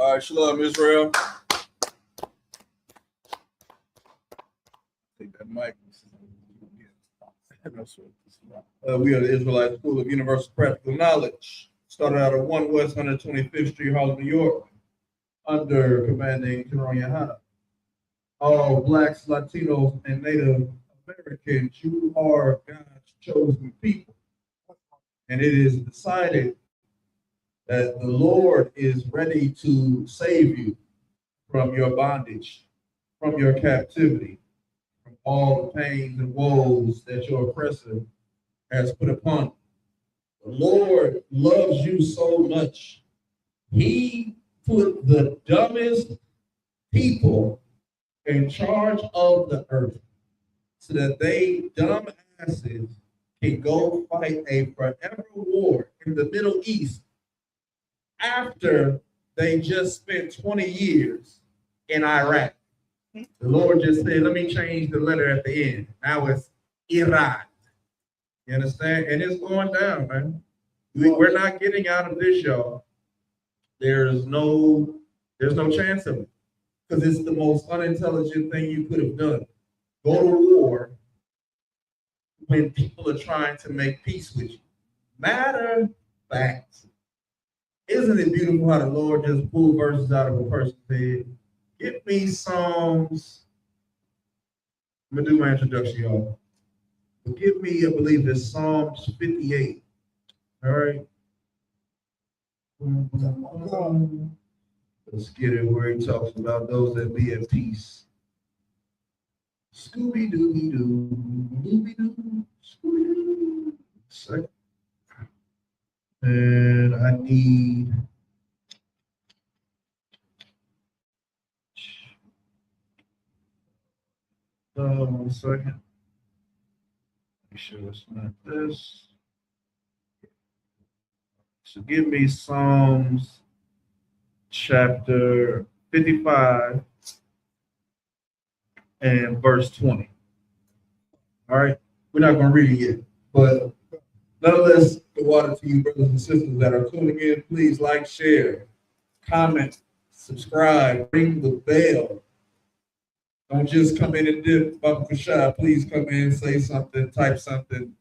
All right, shalom, Israel. Take that mic. We are the Israelite School of Universal Practical Knowledge. Started out at 1 West 125th Street, Harlem, New York, under commanding General Yahana. All Blacks, Latinos, and Native Americans, you are God's chosen people. And it is decided that the Lord is ready to save you from your bondage, from your captivity, from all the pains and woes that your oppressor has put upon you. The Lord loves you so much. He put the dumbest people in charge of the earth so that they, dumb asses, can go fight a forever war in the Middle East after they just spent 20 years in Iraq. The Lord just said, let me change the letter at the end. Now it's Iran. You understand? And it's going down, man. We're not getting out of this, y'all. There's no chance of it. Because it's the most unintelligent thing you could have done. Go to war when people are trying to make peace with you. Matter of fact, isn't it beautiful how the Lord just pulled verses out of a person's head? Give me Psalms. I'm going to do my introduction, y'all. But give me, I believe it's Psalms 58. All right. Let's get it where he talks about those that be at peace. Scooby-Dooby-Doo, Dooby-Doo, Scooby-Doo. Second. And I need one second. Make sure it's not this. So give me Psalms chapter 55 and verse 20. All right, we're not going to read it yet, but nonetheless, the water to you, brothers and sisters that are tuning in. Please like, share, comment, subscribe, ring the bell. Don't just come in and dip, Baba Kushah. Please come in, say something, type something.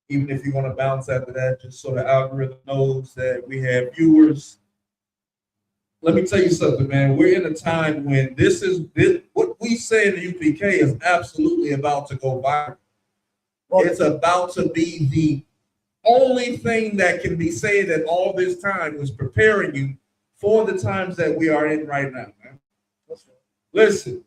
Even if you want to bounce after that, just so the algorithm knows that we have viewers. Let me tell you something, man. We're in a time when what we say in the UPK is absolutely about to go viral. It's about to be the only thing that can be said that all this time was preparing you for the times that we are in right now, man. Listen,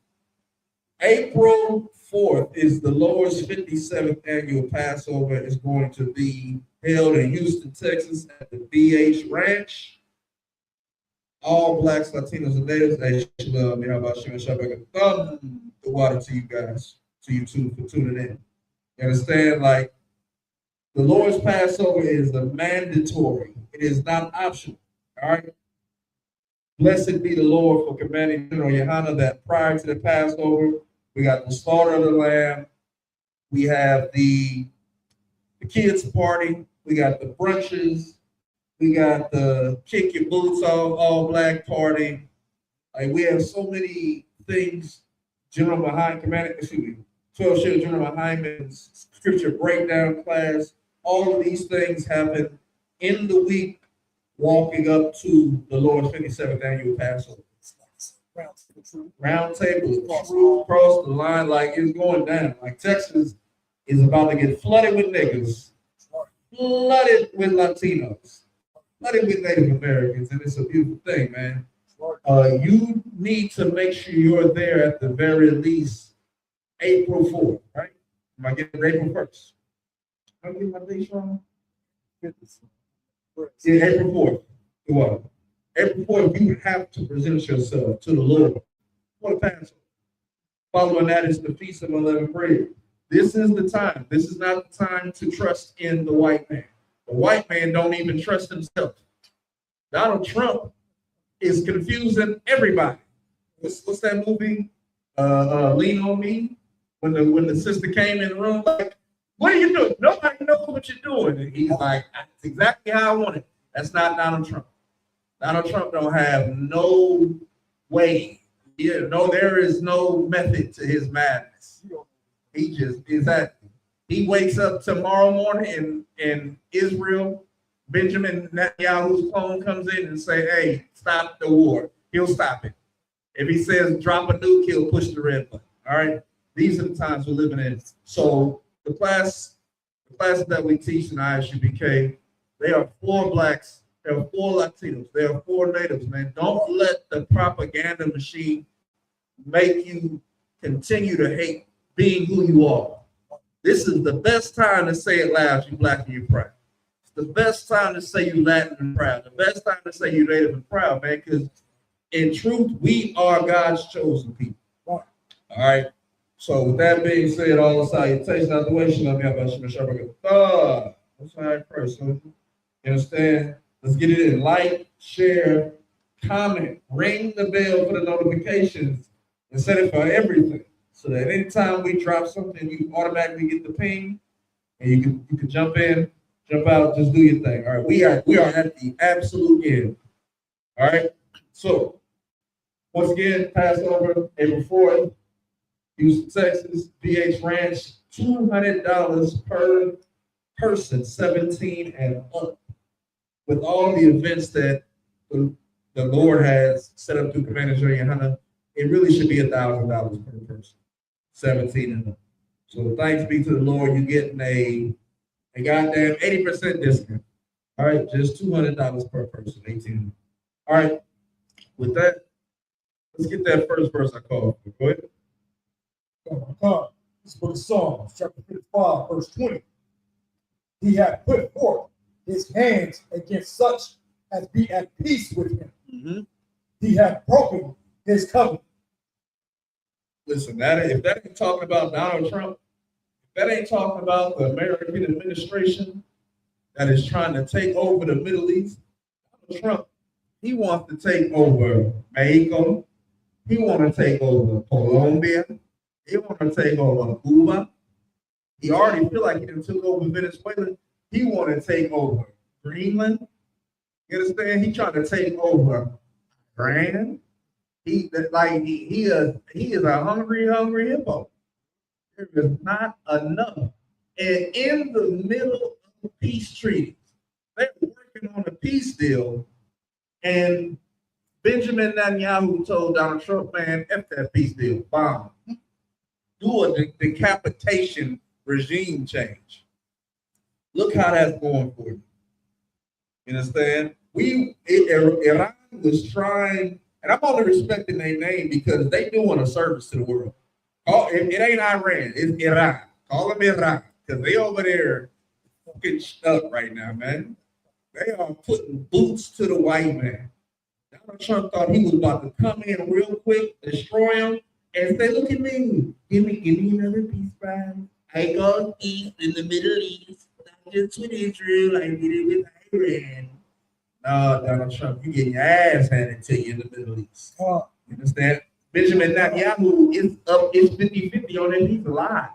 April 4th is the Lord's 57th annual Passover. Is going to be held in Houston, Texas at the BH Ranch. All Blacks, Latinos, and Natives, thumb the water to you guys, to you too, for tuning in. You understand? Like, the Lord's Passover is a mandatory. It is not optional. All right? Blessed be the Lord for commanding General Yahana that prior to the Passover, we got the slaughter of the lamb. We have the kids' party. We got the brunches. We got the kick your boots off, all black party. Like, we have so many things. General Mahaim commanding, 12 Shield General Mahaim's scripture breakdown class. All of these things happen in the week walking up to the Lord's 57th annual Passover. Round table of truth across the line, like it's going down. Like, Texas is about to get flooded with niggas, flooded with Latinos, flooded with Native Americans, and it's a beautiful thing, man. You need to make sure you're there at the very least April 4th, right? Am I getting April 1st? Am I getting my dates wrong? Yeah, April 4th. What? April 4th, you have to present yourself to the Lord for the Passover. Following that is the Feast of Unleavened Bread. This is the time. This is not the time to trust in the white man. The white man don't even trust himself. Donald Trump is confusing everybody. What's that movie? Lean on Me. When the sister came in the room, like, what are you doing? Nobody knows what you're doing. And he's like, that's exactly how I want it. That's not Donald Trump. Donald Trump don't have no way. No, there is no method to his madness. He just is that he wakes up tomorrow morning in Israel. Benjamin Netanyahu's clone comes in and say, "Hey, stop the war." He'll stop it. If he says drop a nuke, he'll push the red button. All right. These are the times we're living in. So the classes that we teach in ISUBK, they are for blacks, there are for Latinos, there are for natives, man. Don't let the propaganda machine make you continue to hate being who you are. This is the best time to say it loud, you black and you proud. It's the best time to say you Latin and proud. The best time to say you native and proud, man, because in truth, we are God's chosen people. All right. So with that being said, all the salutations out the way. Shalom, Yahweh, that's all right first. So, you understand? Let's get it in. Like, share, comment, ring the bell for the notifications, and set it for everything. So that anytime we drop something, you automatically get the ping, and you can jump in, jump out, just do your thing. All right. We are at the absolute end. All right. So once again, Passover, April 4th. Houston, Texas, BH Ranch, $200 per person, 17 and up. With all the events that the Lord has set up through Commander Joey and Hunter, it really should be $1,000 per person, 17 and up. So thanks be to the Lord, you're getting a goddamn 80% discount. All right, just $200 per person, 18. All right, with that, let's get that first verse I called for. Go ahead. This book of Psalms, chapter 55, verse 20. He hath put forth his hands against such as be at peace with him. Mm-hmm. He hath broken his covenant. Listen, if that ain't talking about Donald Trump, if that ain't talking about the American administration that is trying to take over the Middle East, Donald Trump, he wants to take over Mexico. He wants to take over Colombia. He want to take over Cuba. He already feel like he done took over Venezuela. He want to take over Greenland. You understand? He trying to take over Iran. He is a hungry hippo. There is not enough. And in the middle of peace treaties, they're working on a peace deal. And Benjamin Netanyahu told Donald Trump, man, F that peace deal, bomb. Do a decapitation regime change. Look how that's going for you. You understand? Iran was trying, and I'm only respecting their name because they doing a service to the world. It ain't Iran, it's Iran. Call them Iran because they over there fucking stuck right now, man. They are putting boots to the white man. Donald Trump thought he was about to come in real quick, destroy him. And say, look at me. Give me another peace prize. I go east in the Middle East, not just with Israel, I did it with Iran. No, Donald Trump, you getting your ass handed to you in the Middle East. You understand? Benjamin Netanyahu is up, it's 50-50 on that he's alive.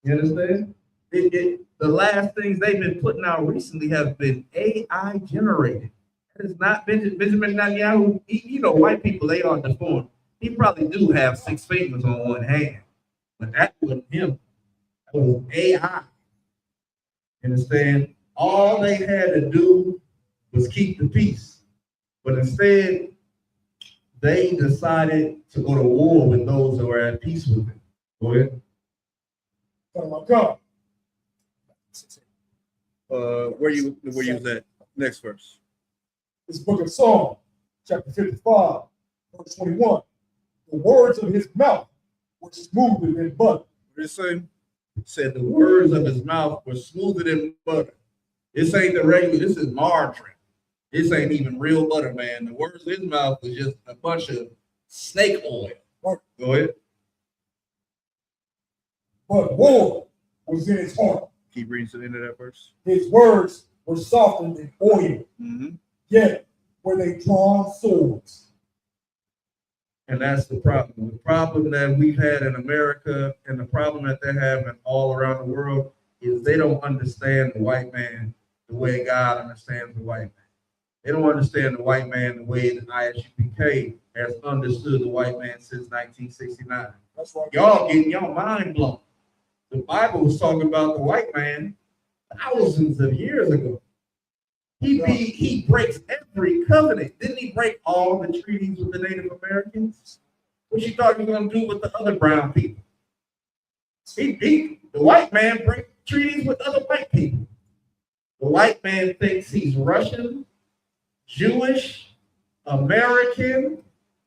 You understand? The last things they've been putting out recently have been AI generated. It is not Benjamin Netanyahu. You know, white people, they are deformed. He probably do have 6 fingers on one hand, but that wasn't him. That was AI. Understand? All they had to do was keep the peace. But instead, they decided to go to war with those that were at peace with him. Go ahead. Oh my God. Where you was at? Next verse. This book of Psalms, chapter 55, verse 21. The words of his mouth were smoother than butter. What did it say? It said the words of his mouth were smoother than butter. This ain't the regular, this is margarine. This ain't even real butter, man. The words of his mouth was just a bunch of snake oil. Right. Go ahead. But war was in his heart. Keep reading to the end of that verse. His words were softened than oil, yet were they drawn swords. And that's the problem. The problem that we've had in America and the problem that they're having all around the world is they don't understand the white man the way God understands the white man. They don't understand the white man the way that ISUPK has understood the white man since 1969. That's right. Y'all getting y'all mind blown. The Bible was talking about the white man thousands of years ago. He breaks every covenant. Didn't he break all the treaties with the Native Americans? What you thought he was going to do with the other brown people? The white man breaks treaties with other white people. The white man thinks he's Russian, Jewish, American,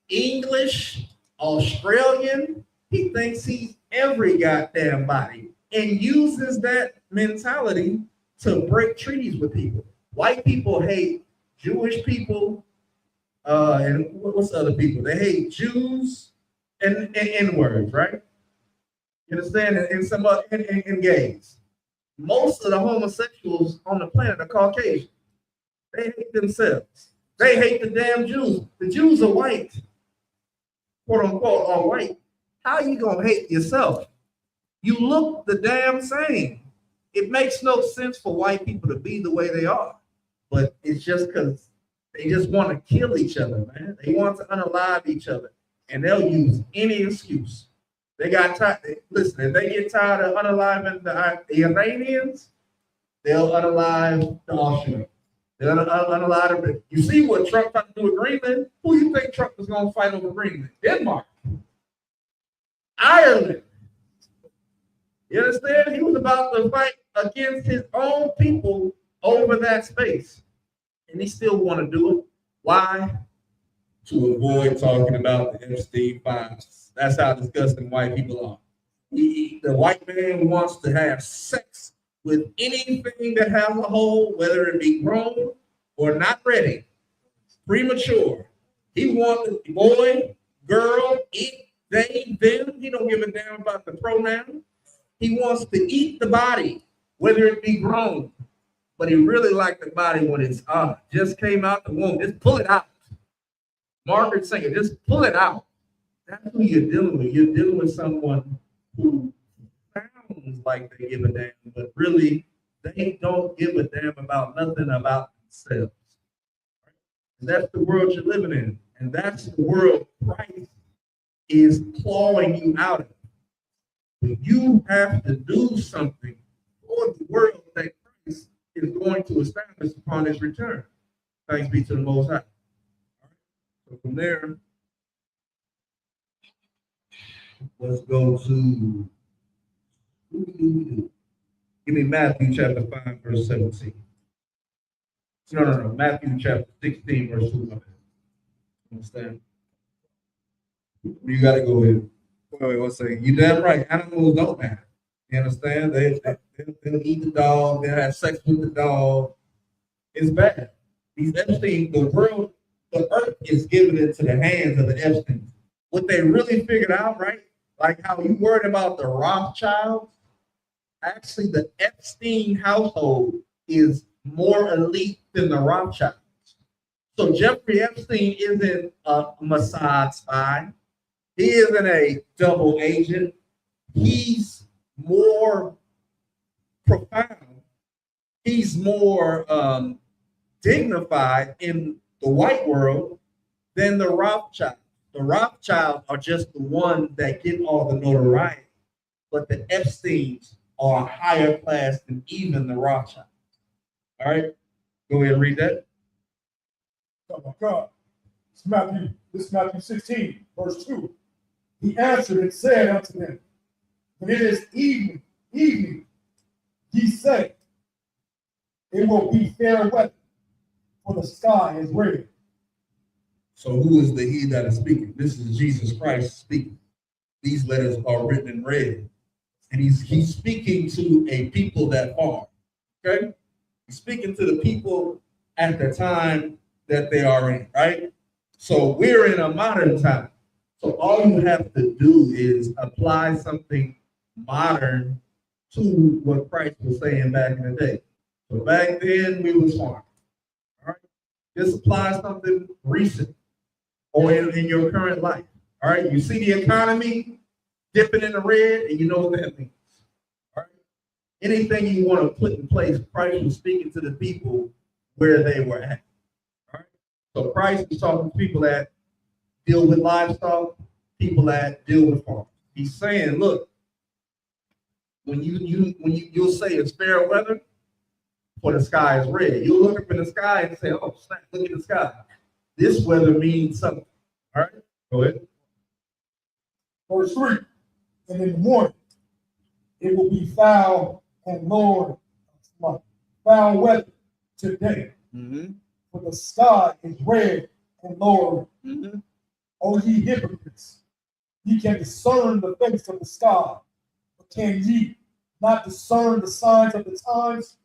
English, Australian. He thinks he's every goddamn body and uses that mentality to break treaties with people. White people hate Jewish people, and what's other people? They hate Jews and N-words, right? You understand? And some and gays. Most of the homosexuals on the planet are Caucasian. They hate themselves. They hate the damn Jews. The Jews are white, quote unquote, are white. How are you gonna hate yourself? You look the damn same. It makes no sense for white people to be the way they are, but it's just because they just want to kill each other, man. They want to unalive each other, and they'll use any excuse. They got tired. Listen, if they get tired of unaliving the Iranians, they'll unalive the Austrians. They'll unalive them. You see what Trump tried to do with Greenland? Who you think Trump was going to fight over Greenland? Denmark, Ireland. You understand? He was about to fight against his own people over that space, and he still want to do it. Why? To avoid talking about the Epstein files. That's how disgusting white people are. The white man wants to have sex with anything that has a hole, whether it be grown or not ready, premature. He wants the boy, girl, it, they, them. He don't give a damn about the pronoun. He wants to eat the body, whether it be grown. But he really liked the body when it's just came out the womb. Just pull it out. Margaret Sanger, just pull it out. That's who you're dealing with. You're dealing with someone who sounds like they give a damn, but really they don't give a damn about nothing about themselves. And that's the world you're living in. And that's the world Christ is clawing you out of. But you have to do something for the world that Christ is going to establish upon his return. Thanks be to the Most High. So from there, let's go to, give me Matthew chapter 5, verse 17. No. Matthew chapter 16, verse 2. Understand? You got to go ahead. Wait, one second. You damn right. Animals don't matter. You understand? They'll eat the dog. They'll have sex with the dog. It's bad. These Epstein, the world, the earth is given into the hands of the Epsteins. What they really figured out, right? Like how you worried about the Rothschilds. Actually, the Epstein household is more elite than the Rothschilds. So Jeffrey Epstein isn't a Mossad spy. He isn't a double agent. He's more profound. He's more dignified in the white world than the Rothschilds. The Rothschilds are just the ones that get all the notoriety, but the Epsteins are higher class than even the Rothschilds. All right, go ahead and read that. Oh my God. This is Matthew 16, verse 2. He answered and said unto them, when it is evening, ye say, it will be fair weather, for the sky is red. So who is the he that is speaking? This is Jesus Christ speaking. These letters are written in red. And he's speaking to a people that are. Okay? He's speaking to the people at the time that they are in, right? So we're in a modern time. So all you have to do is apply something modern to what Christ was saying back in the day. So back then we was farming. All right? Just apply something recent or in your current life. All right. You see the economy dipping in the red, and you know what that means. All right. Anything you want to put in place, Christ was speaking to the people where they were at. All So Christ is talking to people that deal with livestock, people that deal with farms. He's saying, look, when you'll say it's fair weather, for the sky is red. You'll look up in the sky and say, oh, snap, look at the sky. This weather means something. All right, go ahead. Verse 3. And in the morning, it will be foul and foul weather today. Mm-hmm. For the sky is red and lowering. Mm-hmm. O ye hypocrites, ye can discern the face of the sky, but can ye not discern the signs of the times?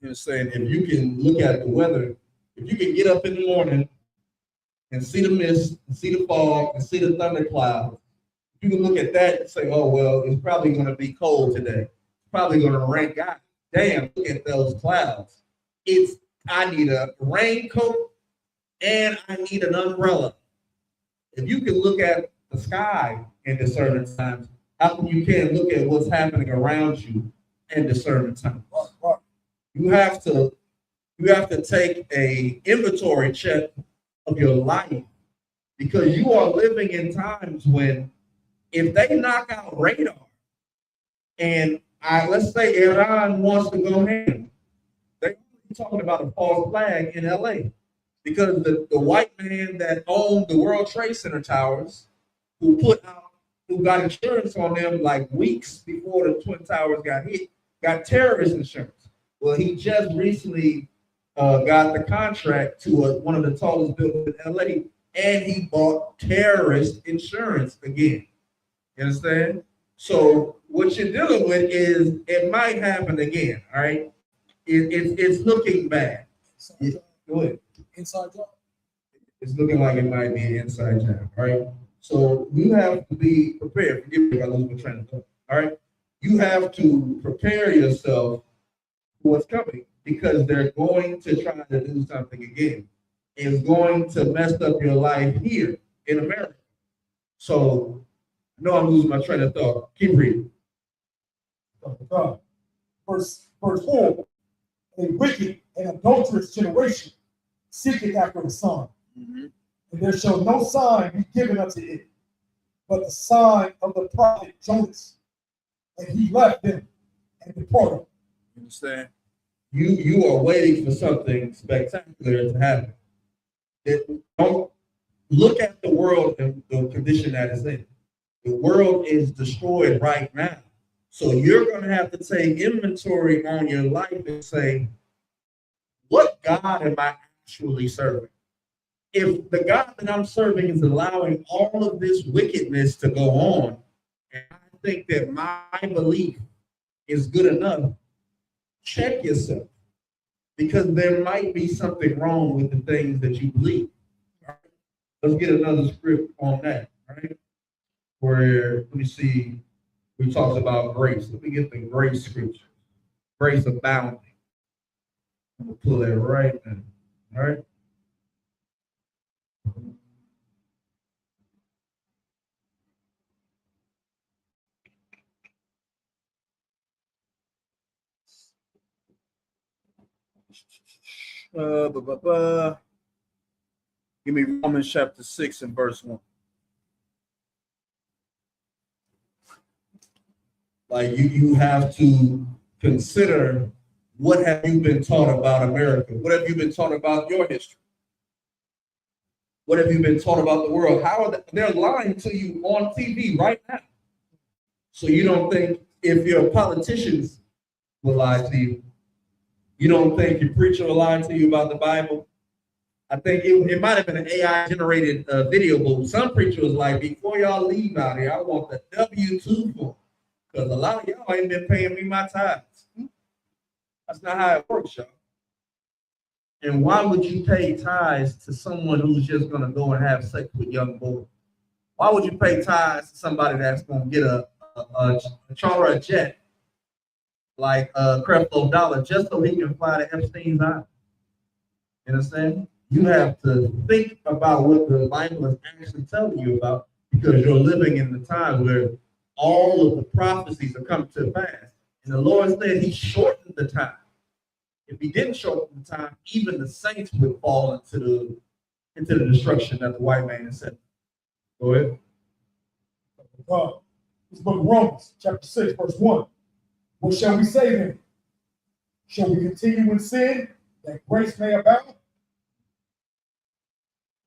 You're saying if you can look at the weather, if you can get up in the morning and see the mist, and see the fog, and see the thunderclouds, you can look at that and say, oh, well, it's probably going to be cold today. It's probably going to rain. God damn, look at those clouds. I need a raincoat and I need an umbrella. If you can look at the sky in discerning times, how come you can't look at what's happening around you in discerning times? You have to take a inventory check of your life, because you are living in times when if they knock out radar and let's say Iran wants to go in, they're talking about a false flag in LA, because the white man that owned the World Trade Center towers, who got insurance on them like weeks before the Twin Towers got hit, got terrorist insurance. Well, he just recently got the contract to one of the tallest buildings in LA, and he bought terrorist insurance again. You understand? So what you're dealing with is it might happen again. All right, it's looking bad. Go ahead. Inside job. It's looking like it might be an inside job. All right. So you have to be prepared. Forgive me if I lose my train of thought. All right. You have to prepare yourself for what's coming, because they're going to try to do something again. It's going to mess up your life here in America. So I know I'm losing my train of thought. Keep reading. Verse 4. A wicked and adulterous generation seeketh after the Son. Mm-hmm. And there shall no sign be given unto it, but the sign of the prophet Jonas. And he left them and departed. You understand? You are waiting for something spectacular to happen. Don't look at the world and the condition that it's in. The world is destroyed right now. So you're going to have to take inventory on your life and say, what God am I actually serving? If the God that I'm serving is allowing all of this wickedness to go on, and I think that my belief is good enough, check yourself, because there might be something wrong with the things that you believe. All right? Let's get another script on that, right? Where, let me see, we talked about grace. Let me get the grace scripture. Grace abounding. I'm going to pull that right now. All right? Give me Romans chapter 6 and verse 1. Like you have to consider, what have you been taught about America? What have you been taught about your history? What have you been taught about the world? How are they're lying to you on TV right now? So you don't think if your politicians will lie to you, you don't think your preacher will lie to you about the Bible? I think it might have been an AI generated video, but some preacher was like, before y'all leave out here, I want the W-2 form, because a lot of y'all ain't been paying me my tithes. That's not how it works, y'all. And why would you pay tithes to someone who's just going to go and have sex with young boys? Why would you pay tithes to somebody that's going to get a charter jet like Creflo Dollar just so he can fly to Epstein's Island? You understand? You have to think about what the Bible is actually telling you about, because you're living in the time where all of the prophecies are coming to pass. And the Lord said he shortened the time. If he didn't show up in time, even the saints would fall into the destruction that the white man has said. Go ahead. This book of Romans, chapter 6, verse 1. What shall we say then? Shall we continue in sin that grace may abound?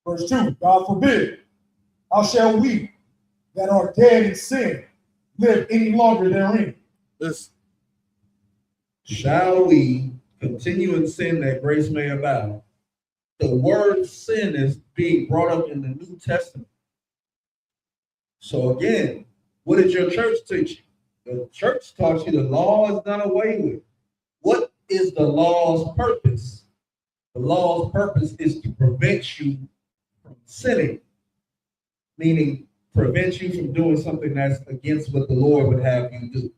Verse 2, God forbid. How shall we that are dead in sin live any longer therein? Listen. Shall we continue in sin that grace may abound? The word sin is being brought up in the New Testament. So again, what did your church teach you? The church taught you the law is done away with. What is the law's purpose? The law's purpose is to prevent you from sinning, meaning prevent you from doing something that's against what the Lord would have you do.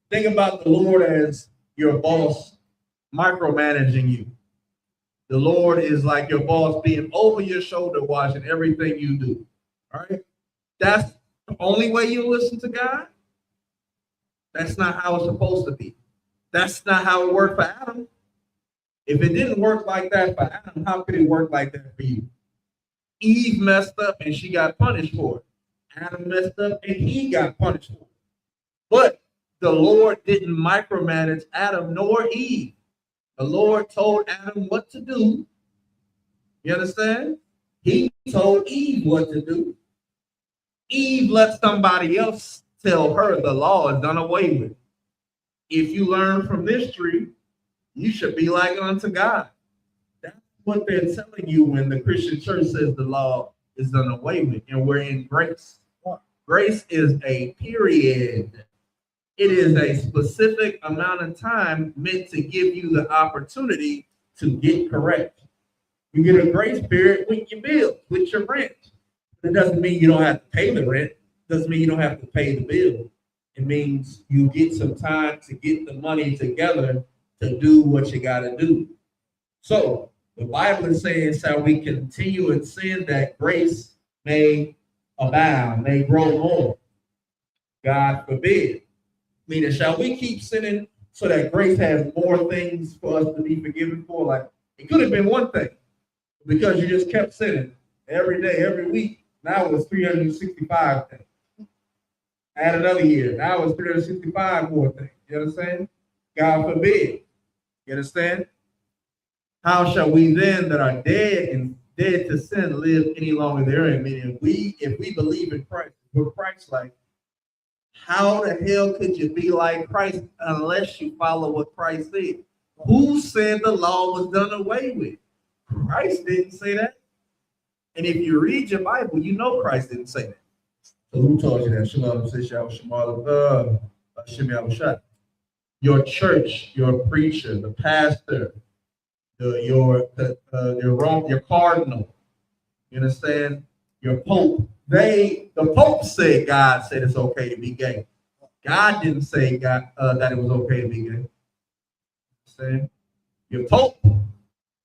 Think about the Lord as your boss micromanaging you. The Lord is like your boss being over your shoulder watching everything you do. All right? That's the only way you listen to God. That's not how it's supposed to be. That's not how it worked for Adam. If it didn't work like that for Adam, how could it work like that for you? Eve messed up and she got punished for it. Adam messed up and he got punished for it. But the Lord didn't micromanage Adam nor Eve. The Lord told Adam what to do. You understand? He told Eve what to do. Eve let somebody else tell her the law is done away with. If you learn from this tree, you should be like unto God. That's what they're telling you when the Christian church says the law is done away with, and we're in grace. Grace is a period. It is a specific amount of time meant to give you the opportunity to get correct. You get a grace period with your bill, with your rent. It doesn't mean you don't have to pay the rent. It doesn't mean you don't have to pay the bill. It means you get some time to get the money together to do what you got to do. So the Bible is saying, shall we continue in sin that grace may abound, may grow more? God forbid. Meaning, shall we keep sinning so that grace has more things for us to be forgiven for? Like, it could have been one thing, because you just kept sinning every day, every week. Now it's 365 things. Add another year. Now it's 365 more things. You understand? God forbid. You understand? How shall we then that are dead to sin live any longer therein? Meaning, if we believe in Christ, we're Christ-like. How the hell could you be like Christ unless you follow what Christ said? Who said the law was done away with? Christ didn't say that. And if you read your Bible, you know Christ didn't say that. So who told you that? Your church, your preacher, the pastor, your cardinal, you understand? Your pope. The Pope said God said it's okay to be gay. God didn't say that it was okay to be gay. Understand? Your Pope,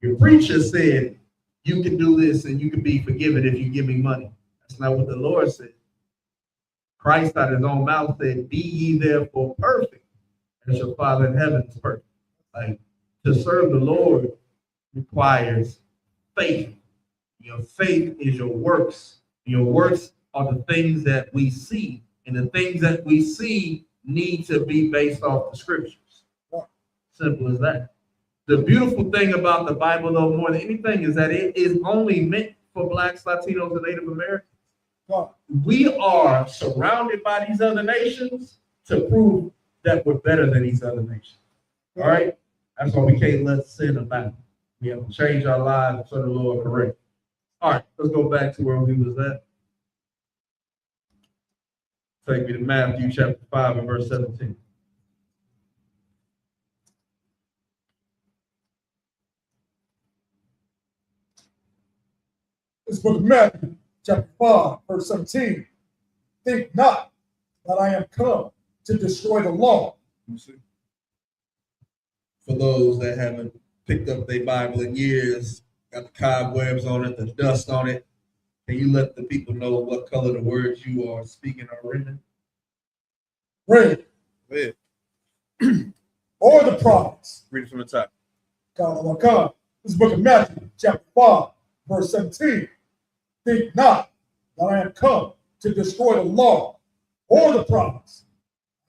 your preacher said you can do this and you can be forgiven if you give me money. That's not what the Lord said. Christ out of his own mouth said, be ye therefore perfect, as your Father in heaven is perfect. Like, to serve the Lord requires faith. Your faith is your works. Your works are the things that we see, and the things that we see need to be based off the scriptures. Simple as that. The beautiful thing about the Bible, though, more than anything, is that it is only meant for Blacks, Latinos, and Native Americans. We are surrounded by these other nations to prove that we're better than these other nations. All right? That's why we can't let sin abound. We have to change our lives so the Lord correct. All right, let's go back to where we was at. Take me to Matthew chapter 5 and verse 17. This book of Matthew, chapter 5, verse 17. Think not that I am come to destroy the law. You see? For those that haven't picked up their Bible in years, got the cobwebs on it, the dust on it, can you let the people know what color the words you are speaking are written? Read. Read. or the prophets. Read it from the top. God. This is the book of Matthew, chapter 5, verse 17. Think not that I am come to destroy the law or the prophets.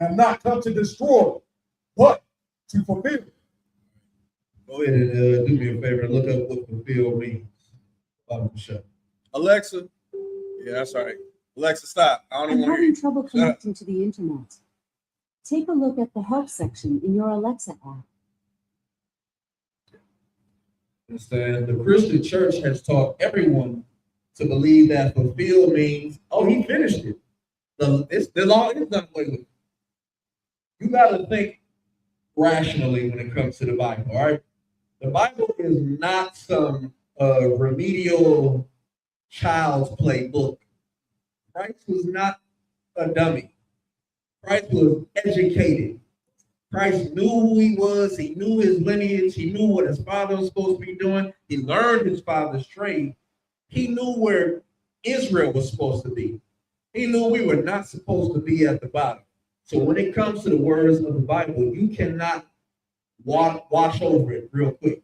I am not come to destroy, but to fulfill. Go ahead and do me a favor and look up what fulfill means. Sure. Alexa. Yeah, that's all right. Alexa, stop. I don't I'm even want to hear having you. trouble connecting to the internet. Take a look at the help section in your Alexa app. Understand? The Christian church has taught everyone to believe that fulfill means, oh, he finished it. The law is done away with. You got to think rationally when it comes to the Bible, all right? The Bible is not some remedial child's play book. Christ was not a dummy. Christ was educated. Christ knew who he was. He knew his lineage. He knew what his father was supposed to be doing. He learned his father's trade. He knew where Israel was supposed to be. He knew we were not supposed to be at the bottom. So when it comes to the words of the Bible, you cannot wash over it real quick.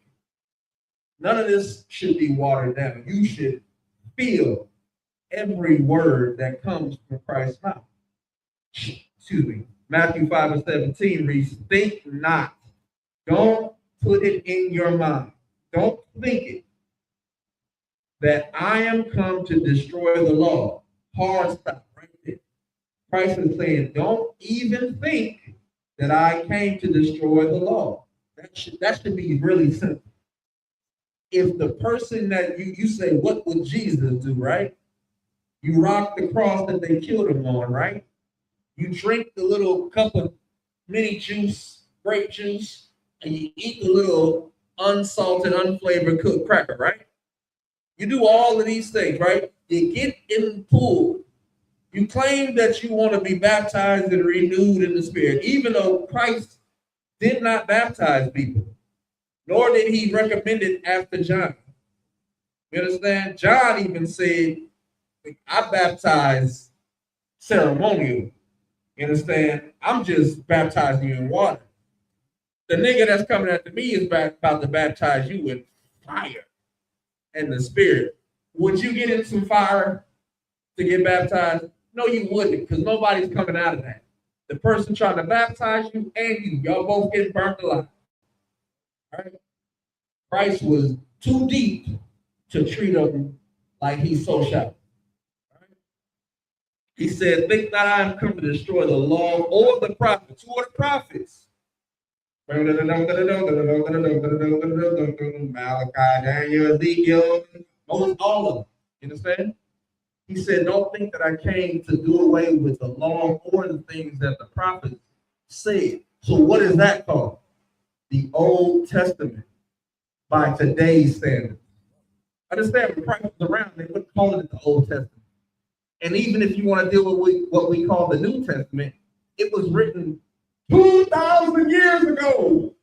None of this should be watered down. You should feel every word that comes from Christ's mouth. Excuse me. Matthew 5:17 reads, think not. Don't put it in your mind. Don't think it. That I am come to destroy the law. Hard stop right there. Christ is saying, don't even think that I came to destroy the law. That should be really simple. If the person that you say, what would Jesus do, right? You rock the cross that they killed him on, right? You drink the little cup of mini juice, grape juice, and you eat the little unsalted, unflavored cooked cracker, right? You do all of these things, right? You get in the pool. You claim that you want to be baptized and renewed in the Spirit, even though Christ did not baptize people, nor did he recommend it after John. You understand? John even said, I baptize ceremonial. You understand? I'm just baptizing you in water. The nigga that's coming after me is about to baptize you with fire and the Spirit. Would you get in some fire to get baptized? No, you wouldn't, because nobody's coming out of that. The person trying to baptize you and you, y'all both getting burnt alive. All right? Christ was too deep to treat them like he's so shallow. He said, think not I am come to destroy the law or the prophets. Who are the prophets? Malachi, Daniel, Ezekiel, all of them. You understand? He said, don't think that I came to do away with the law or the things that the prophets said. So what is that called? The Old Testament by today's standards. Understand, when Christ was around, they wouldn't call it the Old Testament. And even if you want to deal with what we call the New Testament, it was written 2,000 years ago,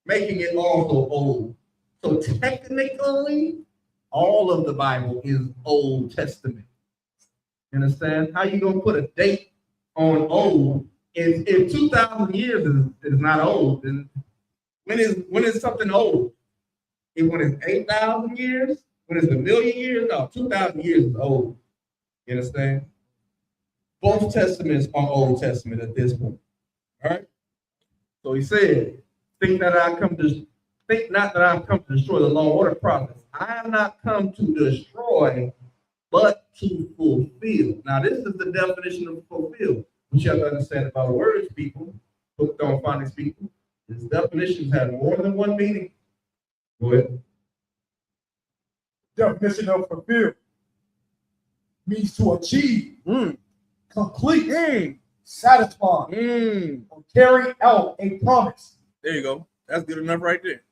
making it also old. So technically, all of the Bible is Old Testament. You understand? How you gonna put a date on old? If 2,000 years is not old, then when is something old? When it's 8,000 years? When it's 1,000,000 years? No, 2,000 years is old. You understand? Both testaments are Old Testament at this point. All right. So he said, think not that I've come to destroy the law or the prophets. I am not come to destroy, but to fulfill. Now, this is the definition of fulfill. We have to understand about words, people. Book don't find these people. These definitions have more than one meaning. Go ahead. Definition of fulfill means to achieve, complete, satisfy, or carry out a promise. There you go. That's good enough right there.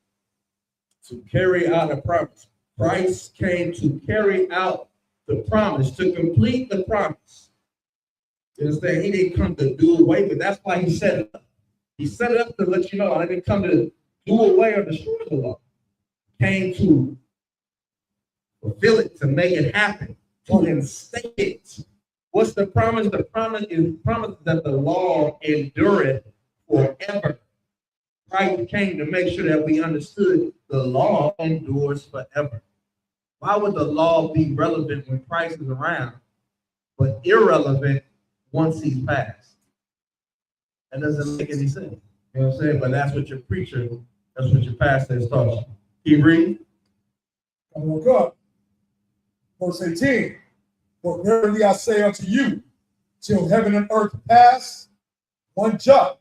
To carry out a promise. Christ came to carry out the promise, to complete the promise. You understand? He didn't come to do away with. That's why he set it up. He set it up to let you know I didn't come to do away or destroy the law. Came to fulfill it, to make it happen, to instate it. What's the promise? The promise is that the law endureth forever. Christ came to make sure that we understood the law endures forever. Why would the law be relevant when Christ is around, but irrelevant once he's passed? That doesn't make any sense. You know what I'm saying? But that's what your preacher, that's what your pastor has taught you. Can you read? Come on, God. Verse 18. For verily I say unto you, till heaven and earth pass, one jot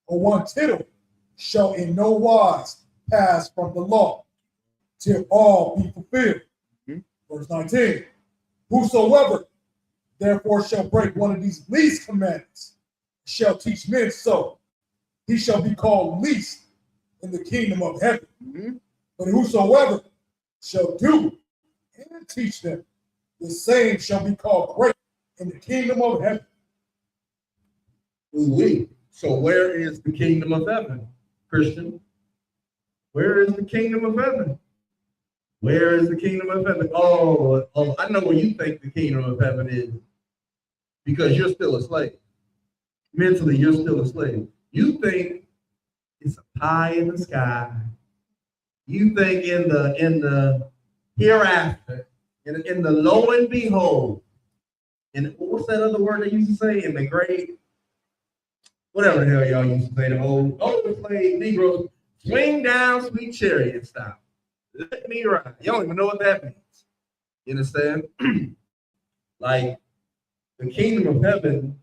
or one tittle shall in no wise pass from the law, till all be fulfilled. Verse 19. Whosoever therefore shall break one of these least commandments, shall teach men so, he shall be called least in the kingdom of heaven. But whosoever shall do and teach them, the same shall be called great in the kingdom of heaven. Ooh-wee. So where is the kingdom of heaven, Christian? Where is the kingdom of heaven? Where is the kingdom of heaven? Oh, I know where you think the kingdom of heaven is. Because you're still a slave. Mentally, you're still a slave. You think it's a pie in the sky. You think in the hereafter, in the lo and behold, and what's that other word they used to say? In the great, whatever the hell y'all used to say, the old slave Negroes, swing down, sweet chariot style. Let me ride. You don't even know what that means. You understand? Like, the kingdom of heaven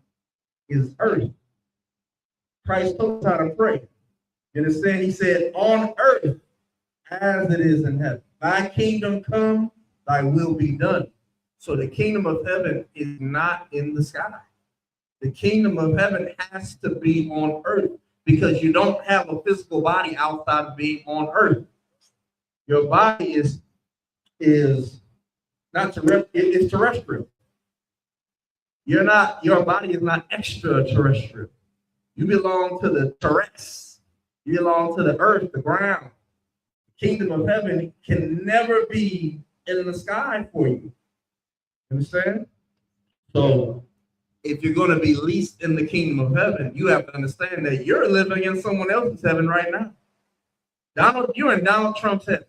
is earth. Christ told us how to pray. You understand? He said, on earth as it is in heaven. Thy kingdom come, thy will be done. So the kingdom of heaven is not in the sky. The kingdom of heaven has to be on earth because you don't have a physical body outside of being on earth. Your body is not terrestrial, it's terrestrial. Your body is not extraterrestrial. You belong to the terrex. You belong to the earth, the ground. The kingdom of heaven can never be in the sky for you. Understand? So if you're going to be least in the kingdom of heaven, you have to understand that you're living in someone else's heaven right now. You're in Donald Trump's heaven.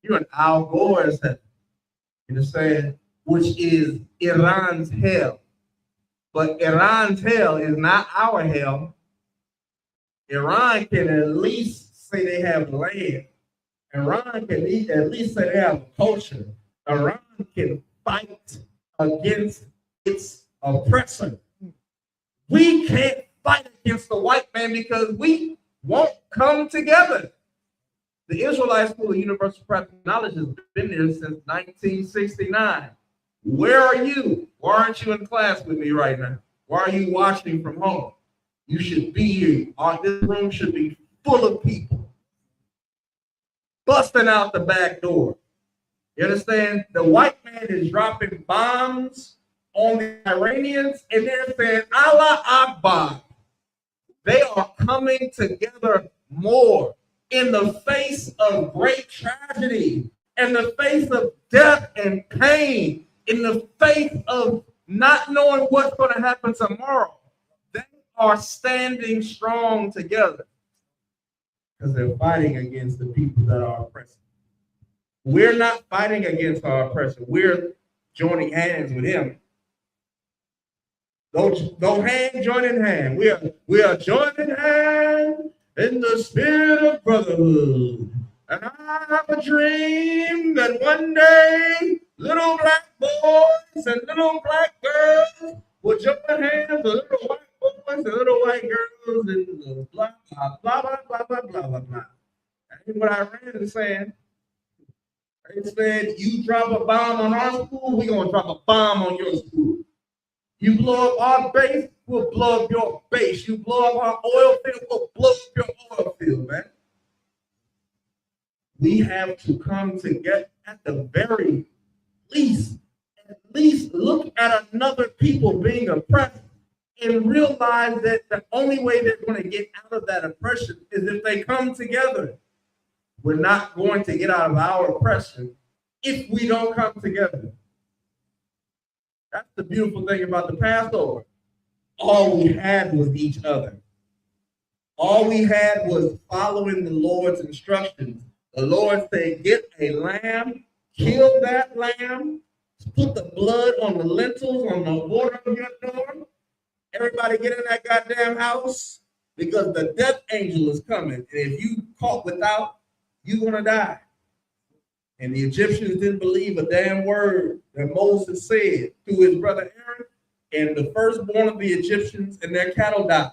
You're in Al Gore's heaven. You understand? Which is Iran's hell. But Iran's hell is not our hell. Iran can at least say they have land. Iran can at least say they have a culture. Iran can fight against its oppressor. We can't fight against the white man because we won't come together. The Israelite School of Universal Practical Knowledge has been there since 1969. Where are you? Why aren't you in class with me right now? Why are you watching from home? You should be here. This room should be full of people busting out the back door. You understand? The white man is dropping bombs on the Iranians, and they're saying, Allah Akbar. They are coming together more in the face of great tragedy, in the face of death and pain, in the face of not knowing what's going to happen tomorrow. They are standing strong together because they're fighting against the people that are oppressed. We're not fighting against our oppressor. We're joining hands with him. Go hand, join in hand. We are joining hand in the spirit of brotherhood. And I have a dream that one day little black boys and little black girls will join hands with little white boys and little white girls and blah, blah, blah, blah, blah, blah, blah, blah, blah. That's what Iran is saying. They said, you drop a bomb on our school, we're going to drop a bomb on your school. You blow up our base, we'll blow up your base. You blow up our oil field, we'll blow up your oil field, man. We have to come together at the very least. At least look at another people being oppressed and realize that the only way they're going to get out of that oppression is if they come together. We're not going to get out of our oppression if we don't come together. That's the beautiful thing about the Passover. All we had was each other. All we had was following the Lord's instructions. The Lord said, get a lamb, kill that lamb, put the blood on the lintels, on the border of your door. Everybody get in that goddamn house because the death angel is coming. And if you caught without, you're going to die. And the Egyptians didn't believe a damn word that Moses said to his brother Aaron. And the firstborn of the Egyptians and their cattle died.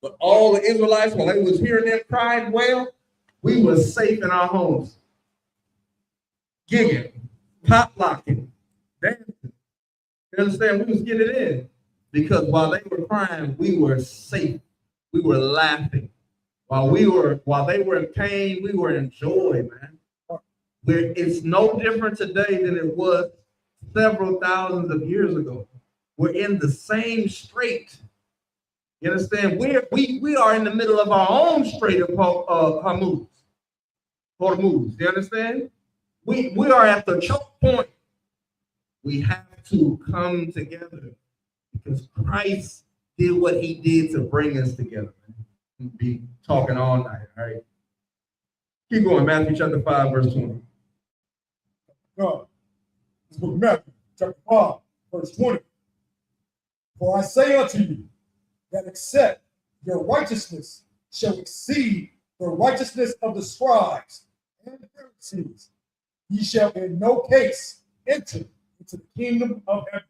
But all the Israelites, while they was hearing them crying well, we were safe in our homes. Gigging, pop locking, dancing. You understand? We was getting it in. Because while they were crying, we were safe. We were laughing. While they were in pain, we were in joy, man. It's no different today than it was several thousands of years ago. We're in the same strait. You understand? We are in the middle of our own strait of Hormuz. You understand? We are at the choke point. We have to come together because Christ did what he did to bring us together. We'll be talking all night, all right? Keep going, Matthew chapter 5, verse 20. God. This book of Matthew, chapter 5, verse 20. For I say unto you, that except your righteousness shall exceed the righteousness of the scribes and the Pharisees, ye shall in no case enter into the kingdom of heaven.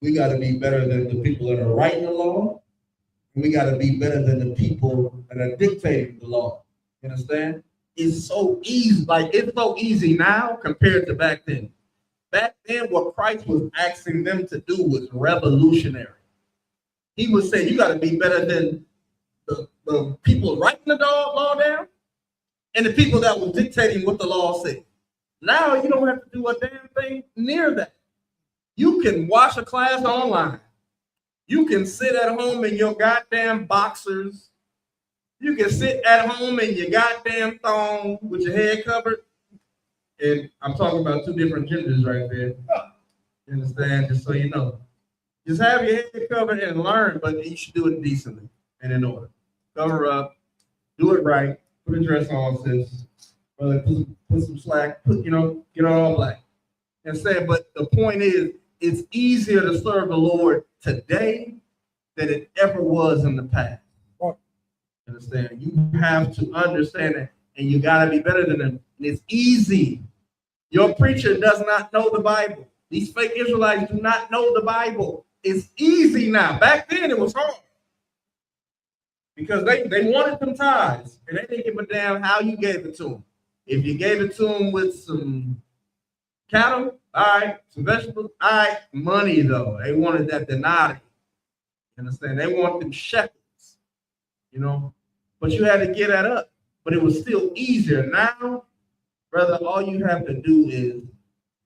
We got to be better than the people that are writing the law. And we got to be better than the people that are dictating the law. You understand? It's so easy. It's so easy now compared to back then. Back then, what Christ was asking them to do was revolutionary. He was saying, you got to be better than the people writing the law down and the people that were dictating what the law said. Now you don't have to do a damn thing near that. You can watch a class online. You can sit at home in your goddamn boxers. You can sit at home in your goddamn thong with your head covered. And I'm talking about two different genders right there. You understand? Just so you know. Just have your head covered and learn, but you should do it decently and in order. Cover up, do it right, put a dress on, sis. Put some slack, get all black. And say, but the point is, it's easier to serve the Lord today than it ever was in the past. Understand? You have to understand it, and you got to be better than them. And it's easy. Your preacher does not know the Bible. These fake Israelites do not know the Bible. It's easy now. Back then, it was hard because they wanted them tithes, and they didn't give a damn how you gave it to them. If you gave it to them with some cattle, all right, some vegetables, all right, money though. They wanted that denari. You understand? They want them shekels. But you had to get that up. But it was still easier. Now, brother, all you have to do is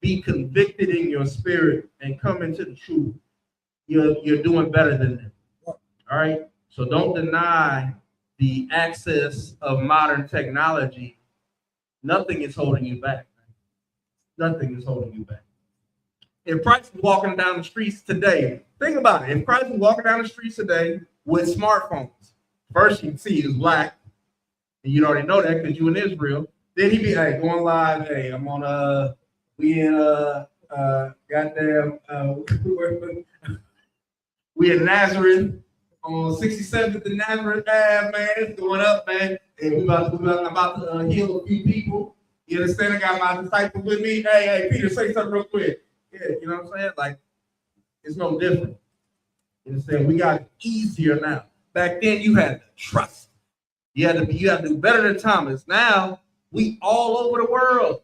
be convicted in your spirit and come into the truth. You're doing better than them. All right? So don't deny the access of modern technology. Nothing is holding you back. Nothing is holding you back. If Christ was walking down the streets today, think about it. If Christ was walking down the streets today with smartphones, first you can see he was black, and you already know that because you in Israel. Then he'd be, hey, going live. Hey, I'm on we in we in Nazareth on 67th and Nazareth Ave, man. It's going up, man. And I'm about to heal a few people. You understand? I got my disciples with me. Hey, Peter, say something real quick. Yeah, you know what I'm saying? Like, it's no different. You understand? We got it easier now. Back then, you had to trust. You had to do better than Thomas. Now, we all over the world.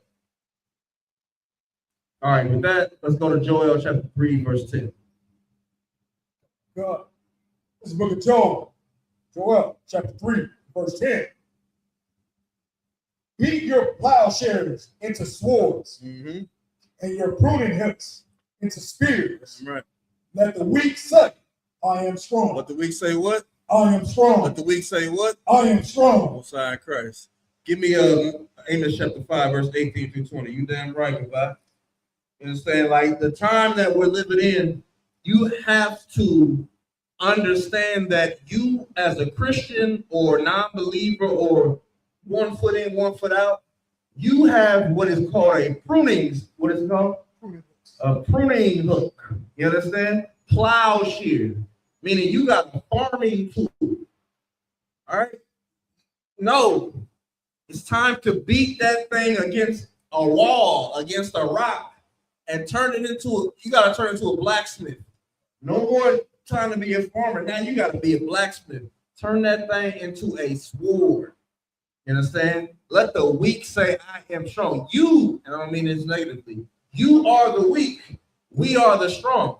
All right, with that, let's go to Joel chapter 3, verse 10. God. This is the book of Joel chapter 3, verse 10. Beat your plowshares into swords, and your pruning hooks into spears. Right. Let the weak say, I am strong. Let the weak say what? I am strong. Let the weak say what? I am strong. Messiah Christ. Give me Amos chapter 5, verse 18 through 20. You damn right, goodbye. You understand? Like the time that we're living in, you have to understand that you as a Christian or non-believer or 1 foot in, 1 foot out, you have what is called a pruning, what is it called? A pruning hook. You understand? Plowshare, meaning you got a farming tool. All right? No, it's time to beat that thing against a wall, against a rock, and turn it into you got to turn it into a blacksmith. No more trying to be a farmer. Now you got to be a blacksmith. Turn that thing into a sword. You understand? Let the weak say, I am strong. You, and I don't mean this negatively, you are the weak. We are the strong.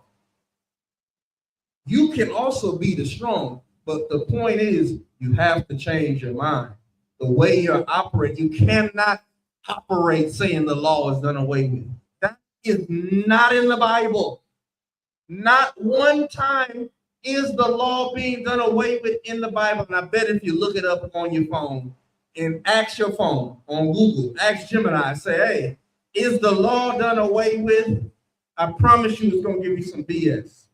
You can also be the strong, but the point is you have to change your mind. The way you're operating, you cannot operate saying the law is done away with. That is not in the Bible. Not one time is the law being done away with in the Bible. And I bet if you look it up on your phone and ask your phone on Google, ask Gemini, say, hey, is the law done away with? I promise you it's going to give you some BS.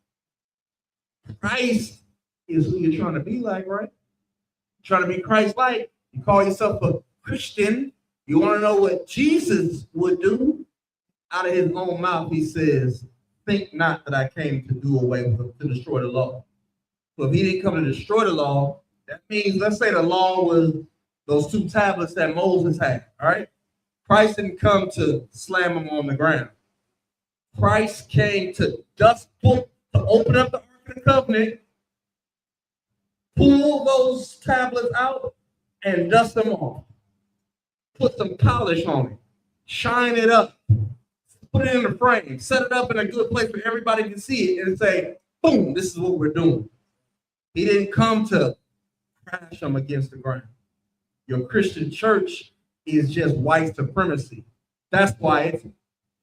Christ is who you're trying to be like, right? You're trying to be Christ-like. You call yourself a Christian. You want to know what Jesus would do? Out of his own mouth, he says, think not that I came to do away with, to destroy the law. So if he didn't come to destroy the law, that means, let's say the law was those 2 tablets that Moses had, all right? Christ didn't come to slam them on the ground. Christ came to to open up the Ark of the Covenant, pull those tablets out, and dust them off. Put some polish on it. Shine it up. Put it in a frame. Set it up in a good place where everybody can see it and say, boom, this is what we're doing. He didn't come to crash them against the ground. Your Christian church is just white supremacy. That's why it's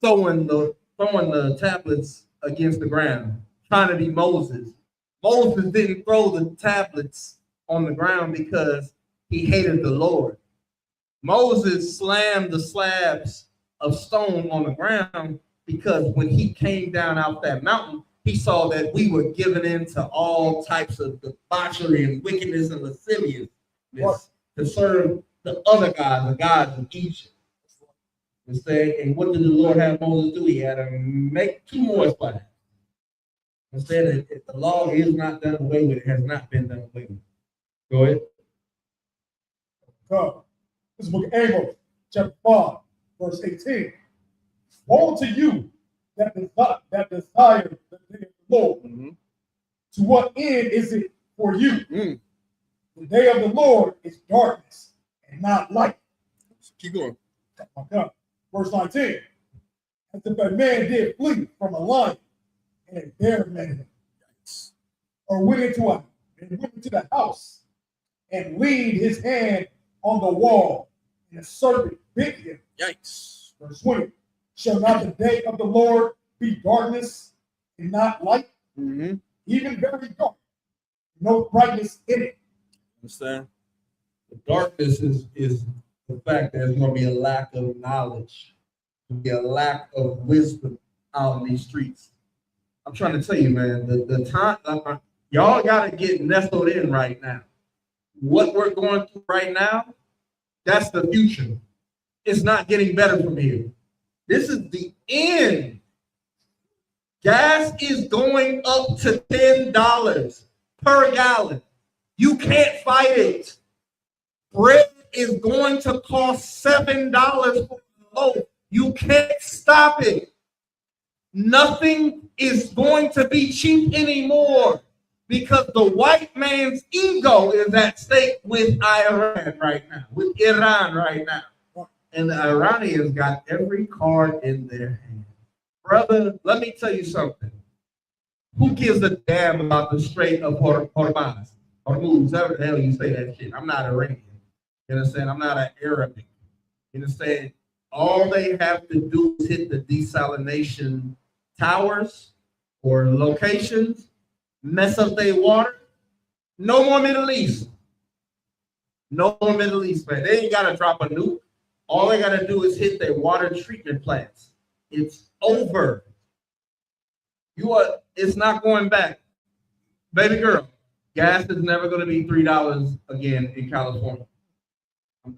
throwing the tablets against the ground, trying to be Moses. Moses didn't throw the tablets on the ground because he hated the Lord. Moses slammed the slabs of stone on the ground because when he came down out that mountain, he saw that we were given into all types of debauchery and wickedness and lasciviousness to serve the other gods, the gods of Egypt. And what did the Lord have Moses do? He had to make 2 more slabs. Instead, if the law is not done away with, it has not been done away with. Go ahead. This is the book of Amos, chapter 5, verse 18. Woe to you that desire the day of the Lord. Mm-hmm. To what end is it for you? The day of the Lord is darkness and not light. Keep going. Oh my God. Verse 19. As if a man did flee from a lion and a bear met him, or went into the house and leaned his hand on the wall, and a serpent bit him. Yikes. Verse 20. Shall not the day of the Lord be darkness and not light? Mm-hmm. Even very dark, no brightness in it. Understand? The darkness is the fact that there's going to be a lack of knowledge, there'll be a lack of wisdom out in these streets. I'm trying to tell you, man, the time y'all got to get nestled in right now. What we're going through right now, that's the future. It's not getting better from here. This is the end. Gas is going up to $10 per gallon. You can't fight it. Bread is going to cost $7 for a loaf. You can't stop it. Nothing is going to be cheap anymore because the white man's ego is at stake with Iran right now, with Iran right now. And the Iranians got every card in their hand. Brother, let me tell you something. Who gives a damn about the Strait of Hormuz? Hormuz, however the hell you say that shit. I'm not Iranian. You understand? I'm not an Arabic. You understand? All they have to do is hit the desalination towers or locations, mess up their water. No more Middle East. No more Middle East, man. They ain't got to drop a nuke. All they got to do is hit their water treatment plants. It's over. It's not going back. baby girl, gas is never going to be $3 again in California.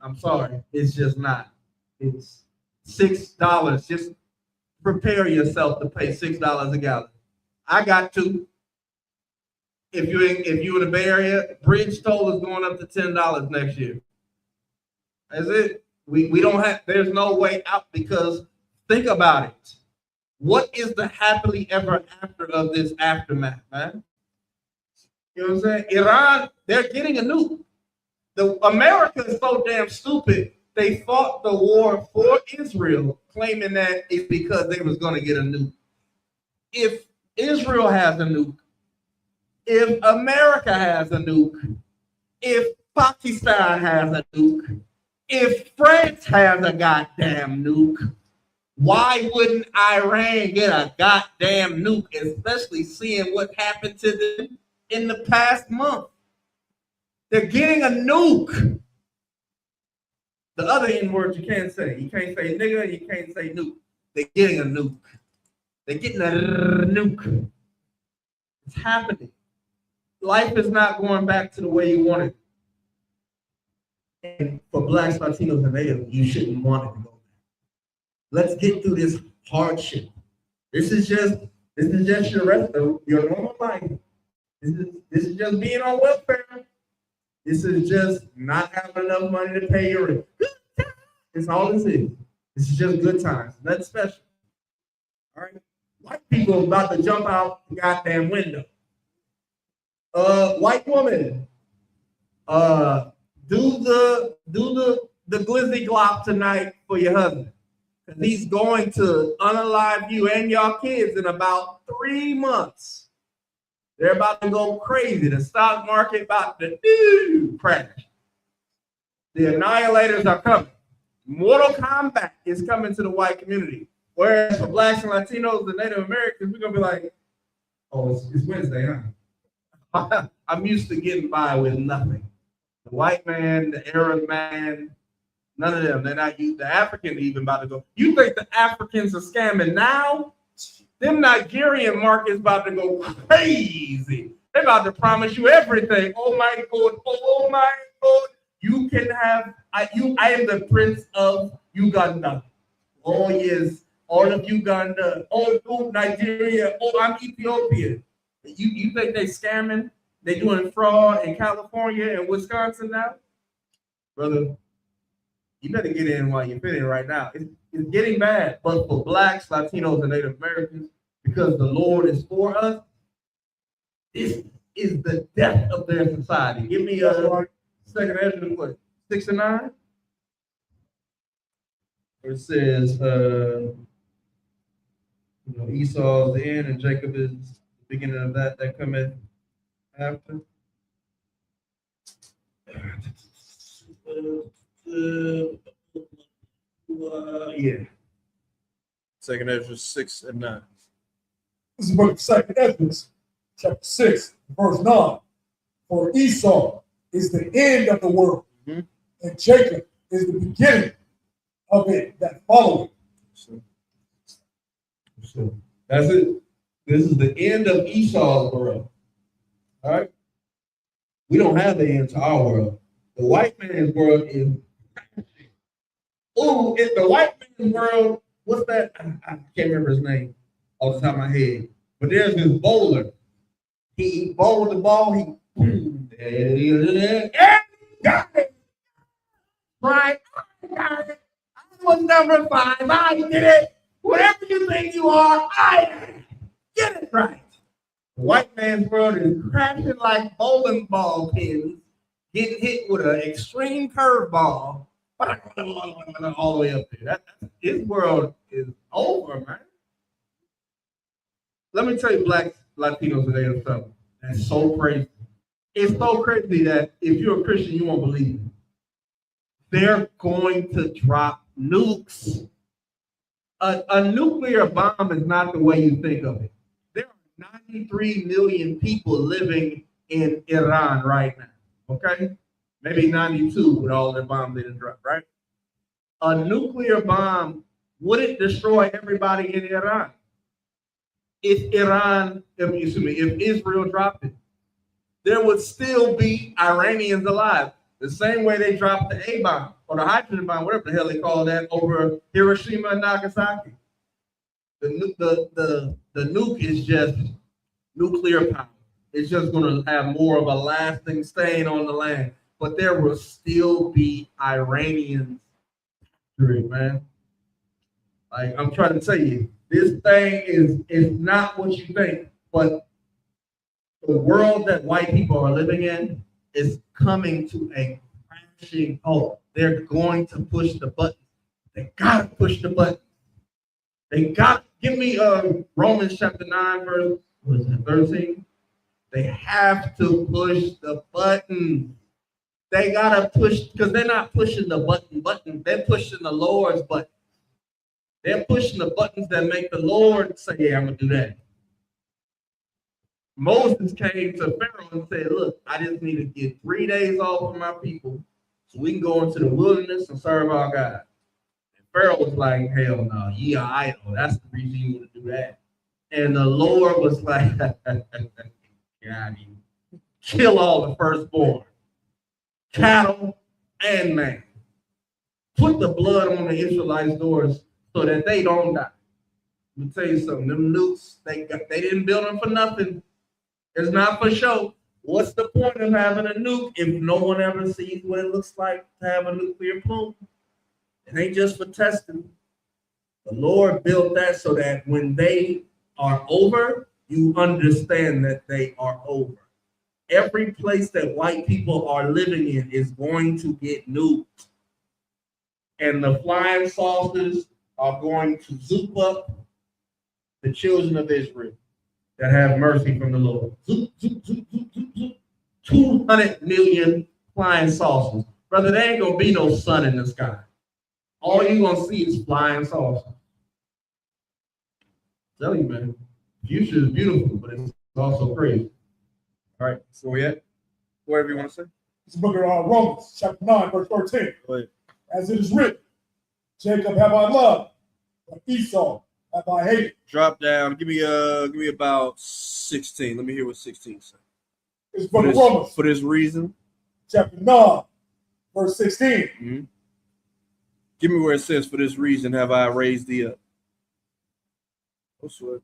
I'm sorry, it's just not. It's $6. Just prepare yourself to pay $6 a gallon. I got to. If you in the Bay Area, bridge toll is going up to $10 next year. That's it. We don't have. There's no way out because think about it. What is the happily ever after of this aftermath, man? You know what I'm saying? Iran, they're getting a nuke. America is so damn stupid. They fought the war for Israel, claiming that it's because they was going to get a nuke. If Israel has a nuke, if America has a nuke, if Pakistan has a nuke, if France has a goddamn nuke, why wouldn't Iran get a goddamn nuke, especially seeing what happened to them in the past month? They're getting a nuke. The other N words you can't say. You can't say nigga, you can't say nuke. They're getting a nuke. They're getting a nuke. It's happening. Life is not going back to the way you want it. And for Blacks, Latinos, and Natives, you shouldn't want it to go back. Let's get through this hardship. This is just your rest of your normal life. This is just being on welfare. This is just not having enough money to pay your rent. It's all this is. This is just good times. Nothing special. All right. White people about to jump out the goddamn window. White woman. Do the glizzy glop tonight for your husband. Because he's going to unalive you and your kids in about 3 months. They're about to go crazy. The stock market about to crash. The annihilators are coming. Mortal Kombat is coming to the white community. Whereas for Blacks and Latinos and Native Americans, we're going to be like, oh, it's Wednesday, huh? I'm used to getting by with nothing. The white man, the Arab man, none of them. They're not used. The African even about to go. You think the Africans are scamming now? Them Nigerian markets about to go crazy. They're about to promise you everything. Oh my God! Oh my God! You can have. I am the prince of Uganda. Oh yes, all of Uganda. Oh Nigeria. Oh, I'm Ethiopia. You think they scamming? They doing fraud in California and Wisconsin now, brother. You better get in while you're fitting right now. It's getting bad, but for Blacks, Latinos, and Native Americans, because the Lord is for us, this is the death of their society. Give me a second answer to what? 6 and 9? Where it says, Esau is the end and Jacob is the beginning of that cometh after. Yeah. Second Ezra 6 and 9. This is the book of 2 Ezra, chapter 6, verse 9. For Esau is the end of the world, and Jacob is the beginning of it that followeth. So that's it. This is the end of Esau's world. All right. We don't have the end to our world. The white man's world is. Oh, it's the white man's world. What's that? I can't remember his name off the top of my head. But there's this bowler. He bowled the ball. He got it. Right. I got it. I was number 5. I did it. Whatever you think you are, I get it right. The white man's world is crashing like bowling ball pins, getting hit with an extreme curveball all the way up there. His world is over, man. Let me tell you, Blacks, Latinos, and Native something. That's so crazy. It's so crazy that if you're a Christian, you won't believe it. They're going to drop nukes. A nuclear bomb is not the way you think of it. There are 93 million people living in Iran right now. Okay? Maybe 92 with all the bombs they didn't drop, right? A nuclear bomb wouldn't destroy everybody in Iran. If Israel dropped it, there would still be Iranians alive. The same way they dropped the A-bomb or the hydrogen bomb, whatever the hell they call that, over Hiroshima and Nagasaki. The nuke is just nuclear power. It's just going to have more of a lasting stain on the land. But there will still be Iranians, man. Like, I'm trying to tell you, this thing is not what you think. But the world that white people are living in is coming to a crashing halt. They're going to push the button. They gotta push the button. They got give me Romans chapter 9, verse 13. They have to push the button. They gotta push because they're not pushing the button. They're pushing the Lord's button. They're pushing the buttons that make the Lord say, "Yeah, I'm gonna do that." Moses came to Pharaoh and said, "Look, I just need to get 3 days off of my people so we can go into the wilderness and serve our God." And Pharaoh was like, "Hell no, ye are idle. That's the reason you want to do that." And the Lord was like, "God, you kill all the firstborn, cattle and man. Put the blood on the Israelites' doors so that they don't die." Let me tell you something. Them nukes, they didn't build them for nothing. It's not for show. What's the point of having a nuke if no one ever sees what it looks like to have a nuclear plume? It ain't just for testing. The Lord built that so that when they are over, you understand that they are over. Every place that white people are living in is going to get nuked. And the flying saucers are going to zoop up the children of Israel that have mercy from the Lord. Zoop, zoop, zoop, zoop, zoop, zoop. 200 million flying saucers. Brother, there ain't going to be no sun in the sky. All you're going to see is flying saucers. I tell you, man, the future is beautiful, but it's also crazy. All right, so we at whatever you want to say. It's the book of Romans, chapter 9, verse 13. Go ahead. As it is written, Jacob have I loved, but Esau have I hated. Drop down. Give me about 16. Let me hear what 16 says. It's the book of Romans, For this reason. chapter 9, verse 16. Mm-hmm. Give me where it says, "For this reason have I raised thee up." Oh, sweat.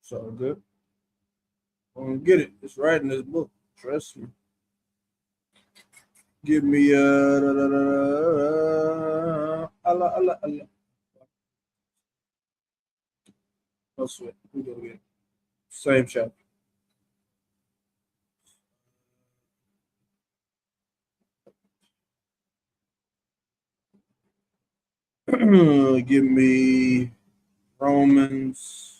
It's all good. I'm gonna get it. It's right in this book. Trust me. Give me Allah. No sweat. We go again. Same chapter. Give me Romans.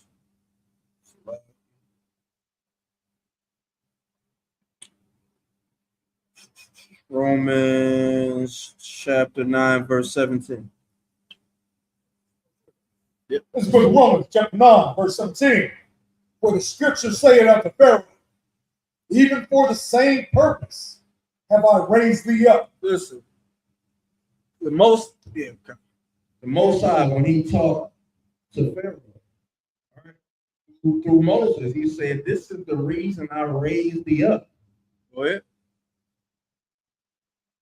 Romans chapter 9, verse 17. It's the book of Romans, chapter 9, verse 17. For the scriptures say it unto Pharaoh, even for the same purpose have I raised thee up. Listen, the Most High, when he talked to Pharaoh, all right, through Moses, he said, "This is the reason I raised thee up." Go ahead.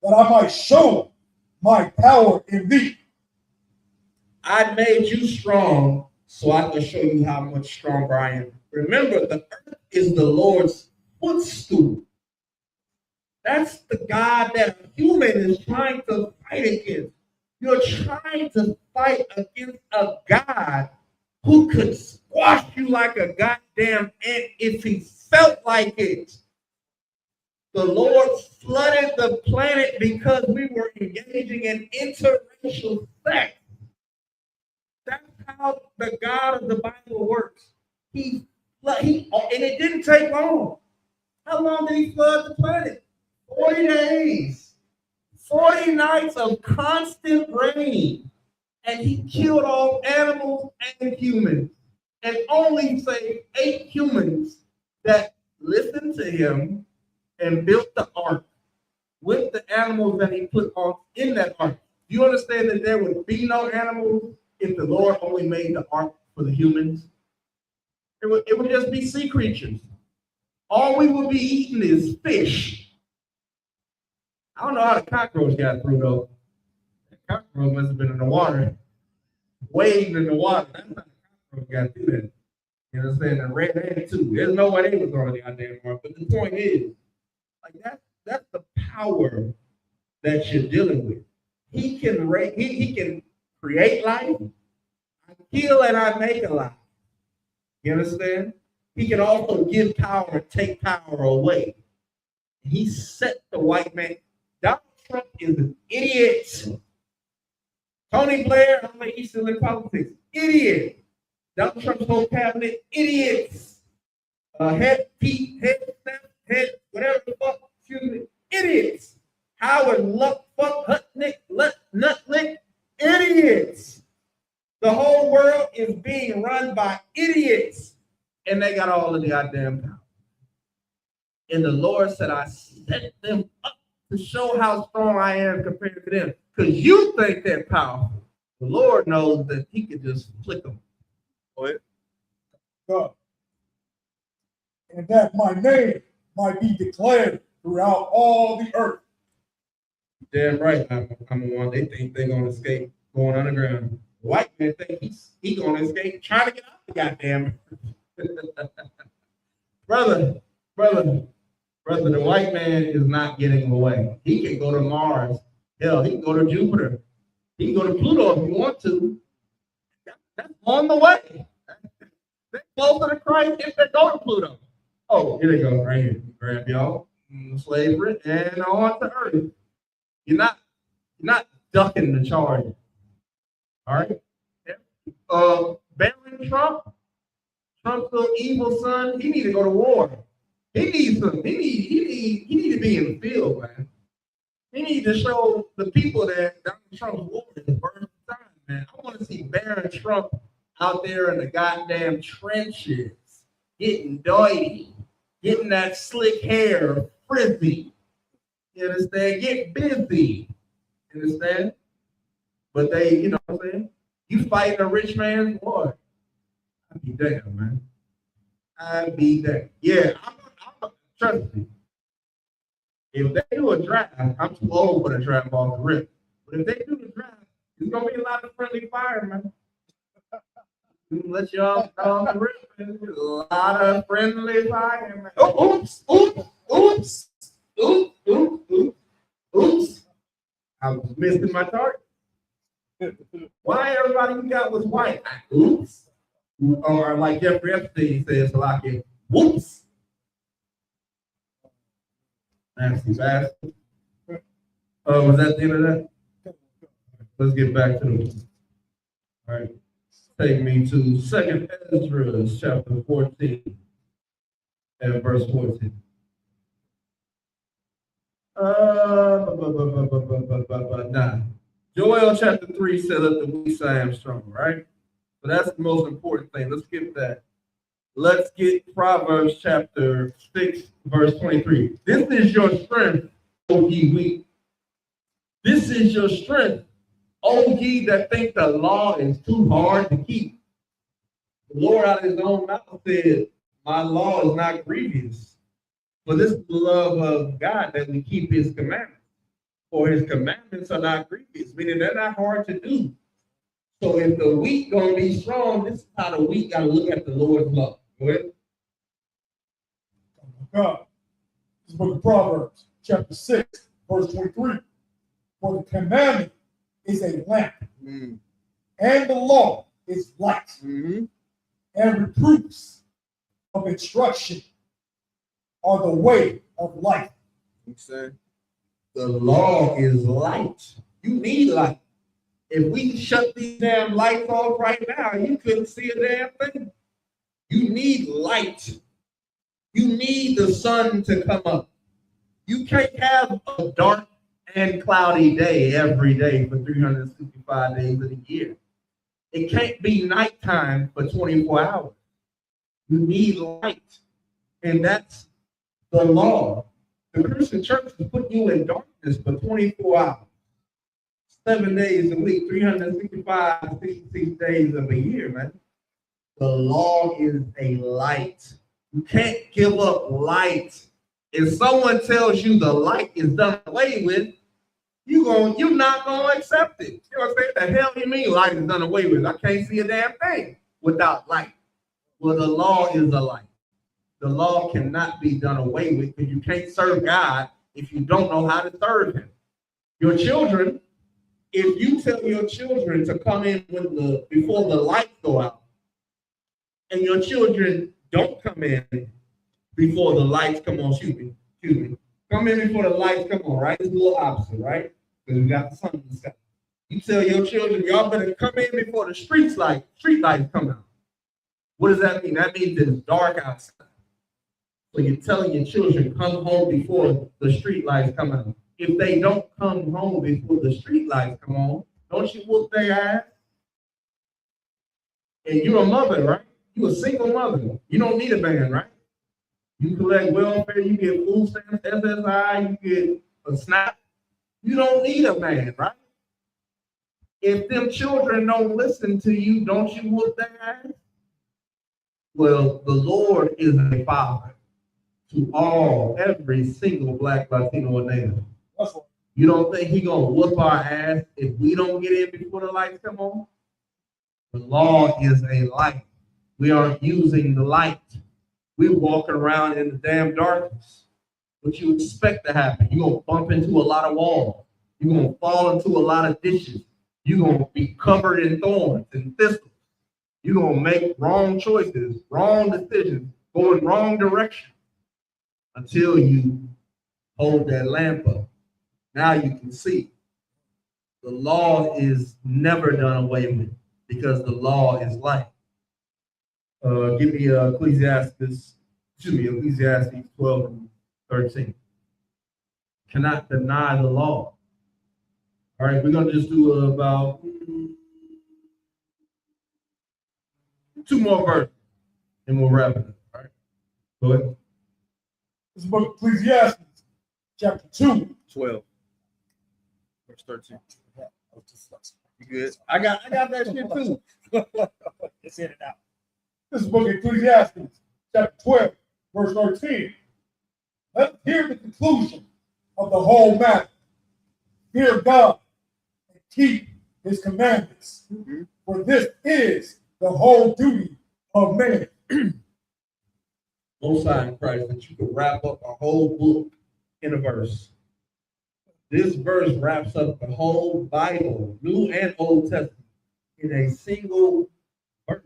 That I might show my power in thee. I made you strong so I can show you how much stronger I am. Remember, the earth is the Lord's footstool. That's the God that a human is trying to fight against. You're trying to fight against a God who could squash you like a goddamn ant if he felt like it. The Lord flooded the planet because we were engaging in interracial sex. That's how the God of the Bible works. And it didn't take long. How long did he flood the planet? 40 days. 40 nights of constant rain. And he killed all animals and humans. And only saved 8 humans that listened to him and built the ark with the animals that he put on in that ark. Do you understand that there would be no animals if the Lord only made the ark for the humans? It would just be sea creatures. All we would be eating is fish. I don't know how the cockroach got through though. The cockroach must have been in the water, wading in the water. That's how the cockroach got through that. You know what I'm saying? The red ant too. There's no way they was on the goddamn mark. But the point is, like that's the power that you're dealing with. He can he can create life, I kill and I make alive. You understand? He can also give power and take power away. He set the white man. Donald Trump is an idiot. Tony Blair, I think he's still in politics. Idiot. Donald Trump's whole cabinet, idiots. Head, whatever the fuck, excuse me, idiots. Howard, Luck, fuck, Hutnick, Nutlick, idiots. The whole world is being run by idiots, and they got all of the goddamn power. And the Lord said, I set them up to show how strong I am compared to them. Because you think they're powerful. The Lord knows that he could just flick them. God. And that my name might be declared throughout all the earth. Damn right, I'm the one. They think they're gonna escape going underground. White man think he gonna escape trying to get out the goddamn. brother, the white man is not getting away. He can go to Mars. Hell, he can go to Jupiter. He can go to Pluto if you want to. That's on the way. They're closer to Christ if they go to Pluto. Oh, here they go, right here. Grab y'all, slavery, and on to Earth. You're not ducking the charge. All right. Barron Trump's little evil son, he need to go to war. He needs to be in the field, man. He needs to show the people that Donald Trump's war is the first time, man. I want to see Barron Trump out there in the goddamn trenches, getting dirty, getting that slick hair frizzy. You understand? Get busy. You understand? But they, you know what I'm saying? You fighting a rich man's war. I'd be damn, man. I'd be damn. Yeah, I'm trust me. If they do a draft, I'm too old for the draft off the rip. But if they do the draft, there's gonna be a lot of friendly fire, man. Let y'all know the rip. There's a lot of friendly fire, man. Oh, oops. Oops. I was missing my target. Why everybody you got was white? Oops. Or like Jeffrey Epstein says, like it, whoops. Nasty bastard. Was that the end of that? Let's get back to it. All right. Take me to 2nd Ezra, chapter 14, and verse 14. Joel chapter 3 said, let the weak say I am strong, right? So that's the most important thing. Let's skip that. Let's get Proverbs chapter 6, verse 23. This is your strength, O ye weak. This is your strength, O ye that think the law is too hard to keep. The Lord out of his own mouth said, my law is not grievous. For this is the love of God that we keep his commandments. For his commandments are not grievous, meaning they're not hard to do. So if the weak gonna be strong, this is how the weak gotta look at the Lord's law. Go ahead. God. This is the book of Proverbs, chapter 6, verse 23. For the commandment is a lamp, and the law is light, and reproofs of instruction are the way of life. The law is light. You need light. If we shut these damn lights off right now, you couldn't see a damn thing. You need light. You need the sun to come up. You can't have a dark and cloudy day every day for 365 days of the year. It can't be nighttime for 24 hours. You need light. And that's the law. The Christian church is putting you in darkness for 24 hours. 7 days a week, 365, 66 days of a year, man. The law is a light. You can't give up light. If someone tells you the light is done away with, you're not gonna accept it. You know what I'm saying? The hell you mean light is done away with? I can't see a damn thing without light. Well, the law is a light. The law cannot be done away with because you can't serve God if you don't know how to serve him. Your children, if you tell your children to come in before the lights go out, and your children don't come in before the lights come on, excuse me, come in before the lights come on, right? It's a little opposite, right? Because we got the sun in the sky. You tell your children, y'all better come in before the street lights come out. What does that mean? That means it's dark outside. So you're telling your children, come home before the street lights come out. If they don't come home before the street lights come on, don't you whoop their ass? And you're a mother, right? You're a single mother. You don't need a man, right? You collect welfare, you get food stamps, SSI, you get a SNAP. You don't need a man, right? If them children don't listen to you, don't you whoop their ass? Well, the Lord is a father to every single Black, Latino, or Native. You don't think he gonna whoop our ass if we don't get in before the lights come on? The law is a light. We aren't using the light. We're walking around in the damn darkness. What you expect to happen? You're gonna bump into a lot of walls. You're gonna fall into a lot of ditches. You're gonna be covered in thorns and thistles. You're gonna make wrong choices, wrong decisions, go in wrong direction until you hold that lamp up. Now you can see. The law is never done away with because the law is light. Give me Ecclesiastes 12 and 13. Cannot deny the law. All right, we're gonna just do about 2 more verses and we'll wrap it up. All right, go ahead. This is book of Ecclesiastes, chapter 2. 12, verse 13. You good? I got that shit too. Let's hit it out. This is book of Ecclesiastes, chapter 12, verse 13. Let's hear the conclusion of the whole matter. Fear God and keep his commandments, for this is the whole duty of man. No sign in Christ that you can wrap up a whole book in a verse. This verse wraps up the whole Bible, New and Old Testament, in a single verse.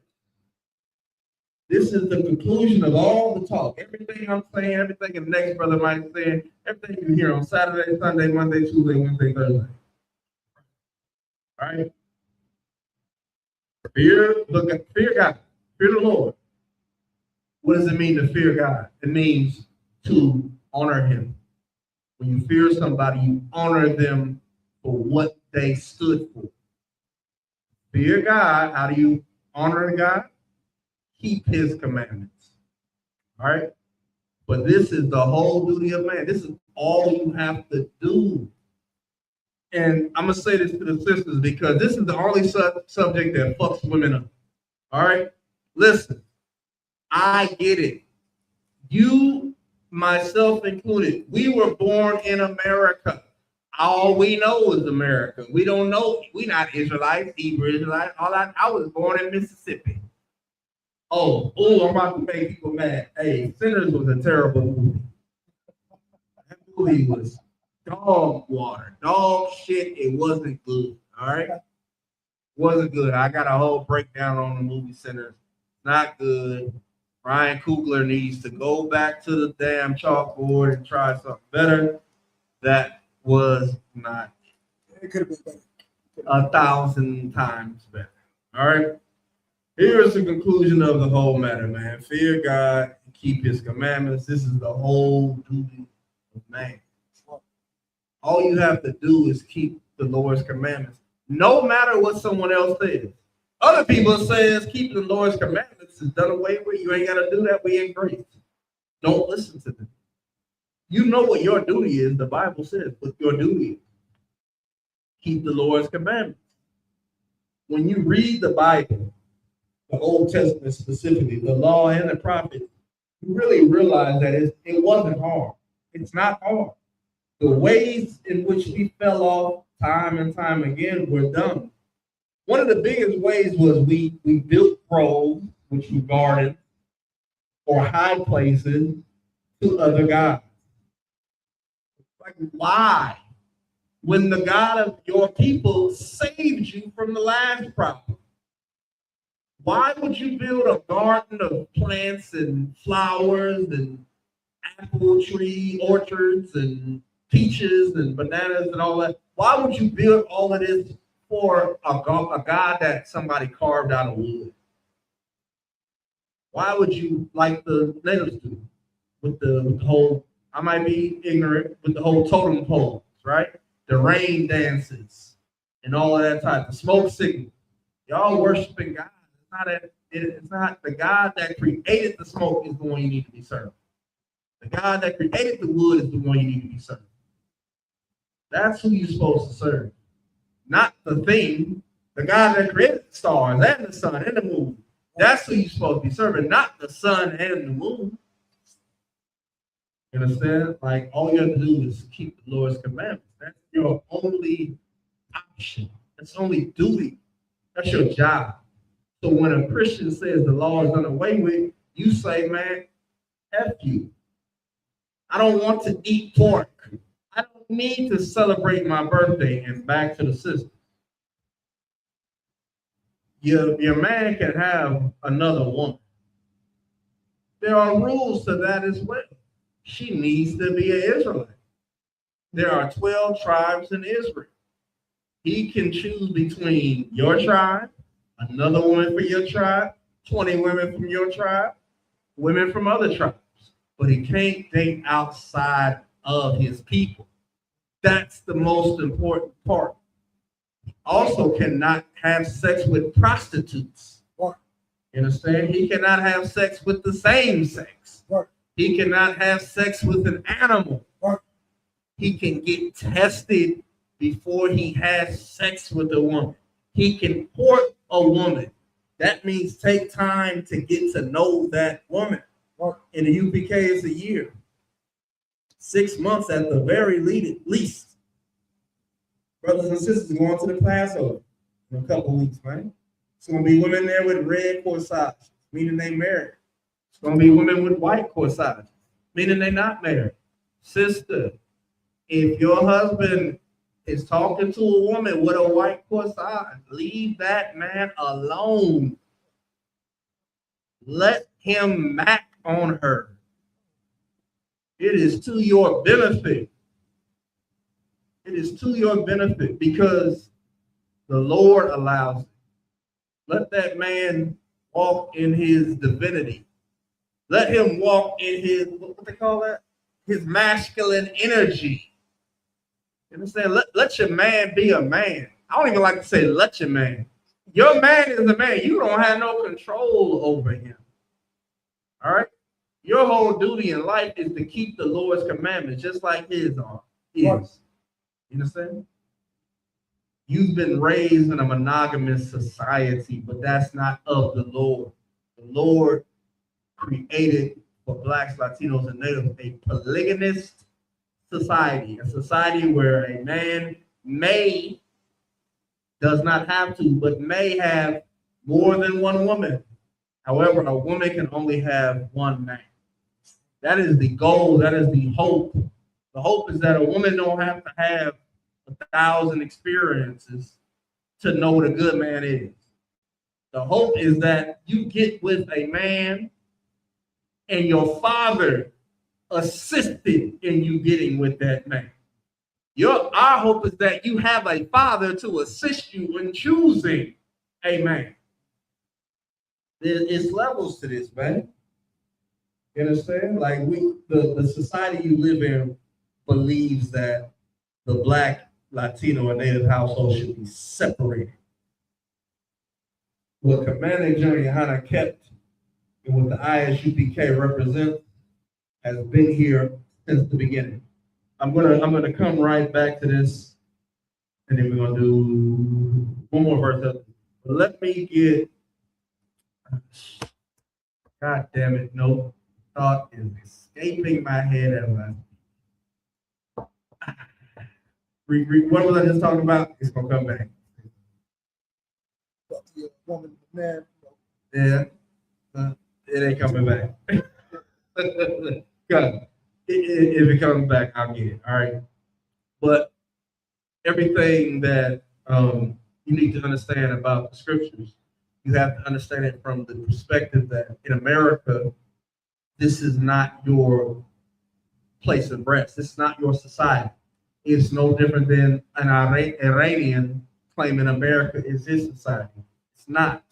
This is the conclusion of all the talk. Everything I'm saying, everything the next brother might say, everything you hear on Saturday, Sunday, Monday, Tuesday, Wednesday, Thursday. All right? Fear God, fear the Lord. What does it mean to fear God? It means to honor him. When you fear somebody, you honor them for what they stood for. Fear God. How do you honor God? Keep his commandments. All right? But this is the whole duty of man. This is all you have to do. And I'm going to say this to the sisters because this is the only subject that fucks women up. All right? Listen, I get it. You, myself included, we were born in America. All we know is America. We don't know. We're not Israelites, Hebrew Israelites. I was born in Mississippi. Oh, I'm about to make people mad. Hey, Sinners was a terrible movie. That movie was dog water, dog shit. It wasn't good. All right, wasn't good. I got a whole breakdown on the movie Sinners. Not good. Ryan Coogler needs to go back to the damn chalkboard and try something better. That was not. It could have been better. 1,000 times better. All right. Here's the conclusion of the whole matter, man. Fear God and keep his commandments. This is the whole duty of man. All you have to do is keep the Lord's commandments, no matter what someone else says. Other people says keep the Lord's commandments is done away with. You ain't got to do that. We in grace. Don't listen to them. You know what your duty is. The Bible says what your duty is. keep the Lord's commandments. When you read the Bible, the Old Testament specifically, the law and the prophets, you really realize that it wasn't hard. It's not hard. The ways in which we fell off time and time again were dumb. One of the biggest ways was we built groves, which were gardens, or high places to other gods. Like, why? When the God of your people saved you from the last problem, why would you build a garden of plants and flowers and apple tree orchards and peaches and bananas and all that? Why would you build all of this for a God that somebody carved out of wood? Why would you, like the natives do, with the whole, I might be ignorant, with the whole totem poles, right? The rain dances and all of that type, the smoke signal. Y'all worshiping God. It's not the God that created the smoke is the one you need to be serving. The God that created the wood is the one you need to be serving. That's who you're supposed to serve. Not the thing. The God that created the stars and the sun and the moon. That's who you're supposed to be serving, not the sun and the moon. You understand? Like, all you have to do is keep the Lord's commandments. That's your only option. That's only duty. That's your job. So when a Christian says the law is done away with, you say, man, F you. I don't want to eat pork. I don't need to celebrate my birthday, and back to the system. Your man can have another woman. There are rules to that as well. She needs to be an Israelite. There are 12 tribes in Israel. He can choose between your tribe, another woman for your tribe, 20 women from your tribe, women from other tribes. But he can't date outside of his people. That's the most important part. He also cannot have sex with prostitutes. Right. You understand? He cannot have sex with the same sex. Right. He cannot have sex with an animal. Right. He can get tested before he has sex with a woman. He can court a woman. That means take time to get to know that woman. Right. In the UPK, it's a year. 6 months at the very least. Brothers and sisters going to the Passover in a couple weeks, man. It's going to be women there with red corsage, meaning they married. It's going to be women with white corsage, meaning they not married. Sister, if your husband is talking to a woman with a white corsage, leave that man alone. Let him mac on her. It is to your benefit. It is to your benefit because the Lord allows it. Let that man walk in his divinity. Let him walk in his, what they call that? His masculine energy. You understand? Let your man be a man. I don't even like to say let your man. Your man is a man. You don't have no control over him. All right? Your whole duty in life is to keep the Lord's commandments, just like his are. You understand? You've been raised in a monogamous society, but that's not of the Lord. The Lord created for Blacks, Latinos, and Natives a polygamist society, a society where a man does not have to, but may have more than one woman. However, a woman can only have one man. That is the goal. That is the hope. The hope is that a woman don't have to have 1,000 experiences to know what a good man is. The hope is that you get with a man and your father assisted in you getting with that man. Our hope is that you have a father to assist you in choosing a man. There's levels to this, man. You understand? Like the society you live in believes that the Black, Latino, and Native household should be separated. What Commanding General Yohana kept and what the ISUPK represents has been here since the beginning. I'm gonna come right back to this and then we're gonna do one more verse. Let me get. God damn it! No thought is escaping my head as I. What was I just talking about? It's gonna come back. But the woman, the man, Yeah, it ain't coming back. God, if it comes back, I'll get it. All right, but everything that you need to understand about the scriptures, you have to understand it from the perspective that in America, this is not your place of rest. This is not your society. It's no different than an Iranian claiming America is his society. It's not.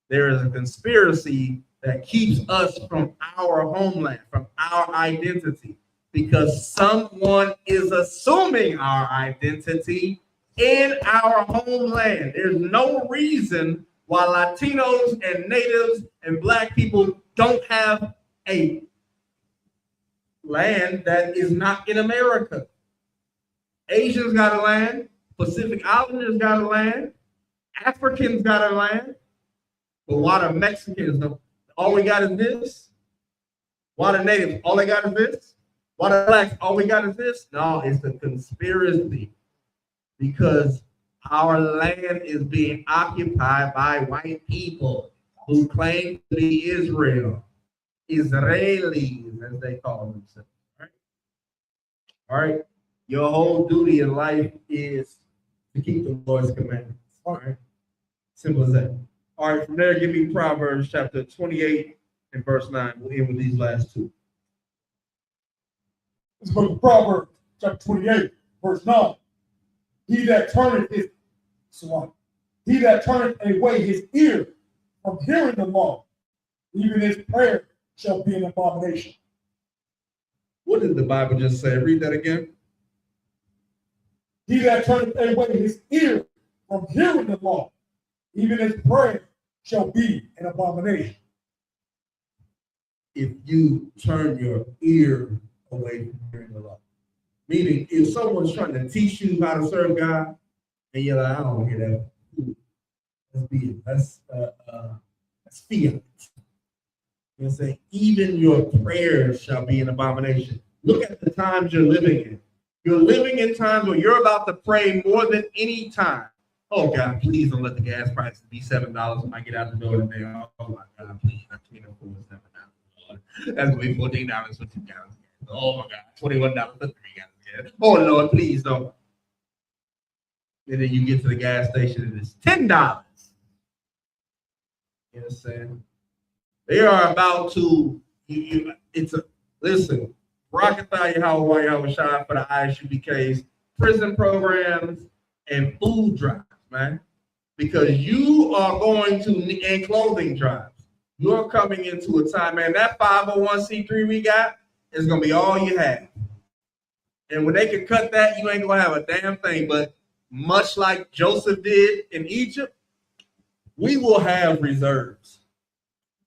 There is a conspiracy that keeps us from our homeland, from our identity, because someone is assuming our identity in our homeland. There's no reason why Latinos and natives and black people don't have a land that is not in America. Asians got a land, Pacific Islanders got a land, Africans got a land, but why the Mexicans don't? All we got is this? Why the natives? All they got is this? Why the blacks? All we got is this? No, it's a conspiracy because our land is being occupied by white people who claim to be Israel, Israelis, as they call themselves. Right? All right. Your whole duty in life is to keep the Lord's commandments. All right. Simple as that. All right. From there, give me Proverbs chapter 28 and verse 9. We'll end with these last two. this book of Proverbs, chapter 28, verse 9. He that turneth away his ear from hearing the law, even his prayer shall be an abomination. What did the Bible just say? Read that again. He that turneth away his ear from hearing the law, even his prayer shall be an abomination. If you turn your ear away from hearing the law. Meaning, if someone's trying to teach you how to serve God, and you're like, I don't want to hear that. Let's be it. That's fiat. You know what I'm saying? Even your prayers shall be an abomination. Look at the times you're living in. You're living in times where you're about to pray more than any time. Oh God, please don't let the gas prices be $7 when I get out the door today. Oh my God, please, I can't afford $7. That's gonna be $14 for 2 gallons. Oh my God, $21 for 3 gallons. Oh Lord, please don't. And then you get to the gas station and it's $10. You know what I'm saying? They are about to. Listen. Rocketha Yahweh Shah for the ISUBK's prison programs and food drives, man. Because you are going to, and clothing drives. You're coming into a time, man, that 501c3 we got is going to be all you have. And when they can cut that, you ain't going to have a damn thing. But much like Joseph did in Egypt, we will have reserves.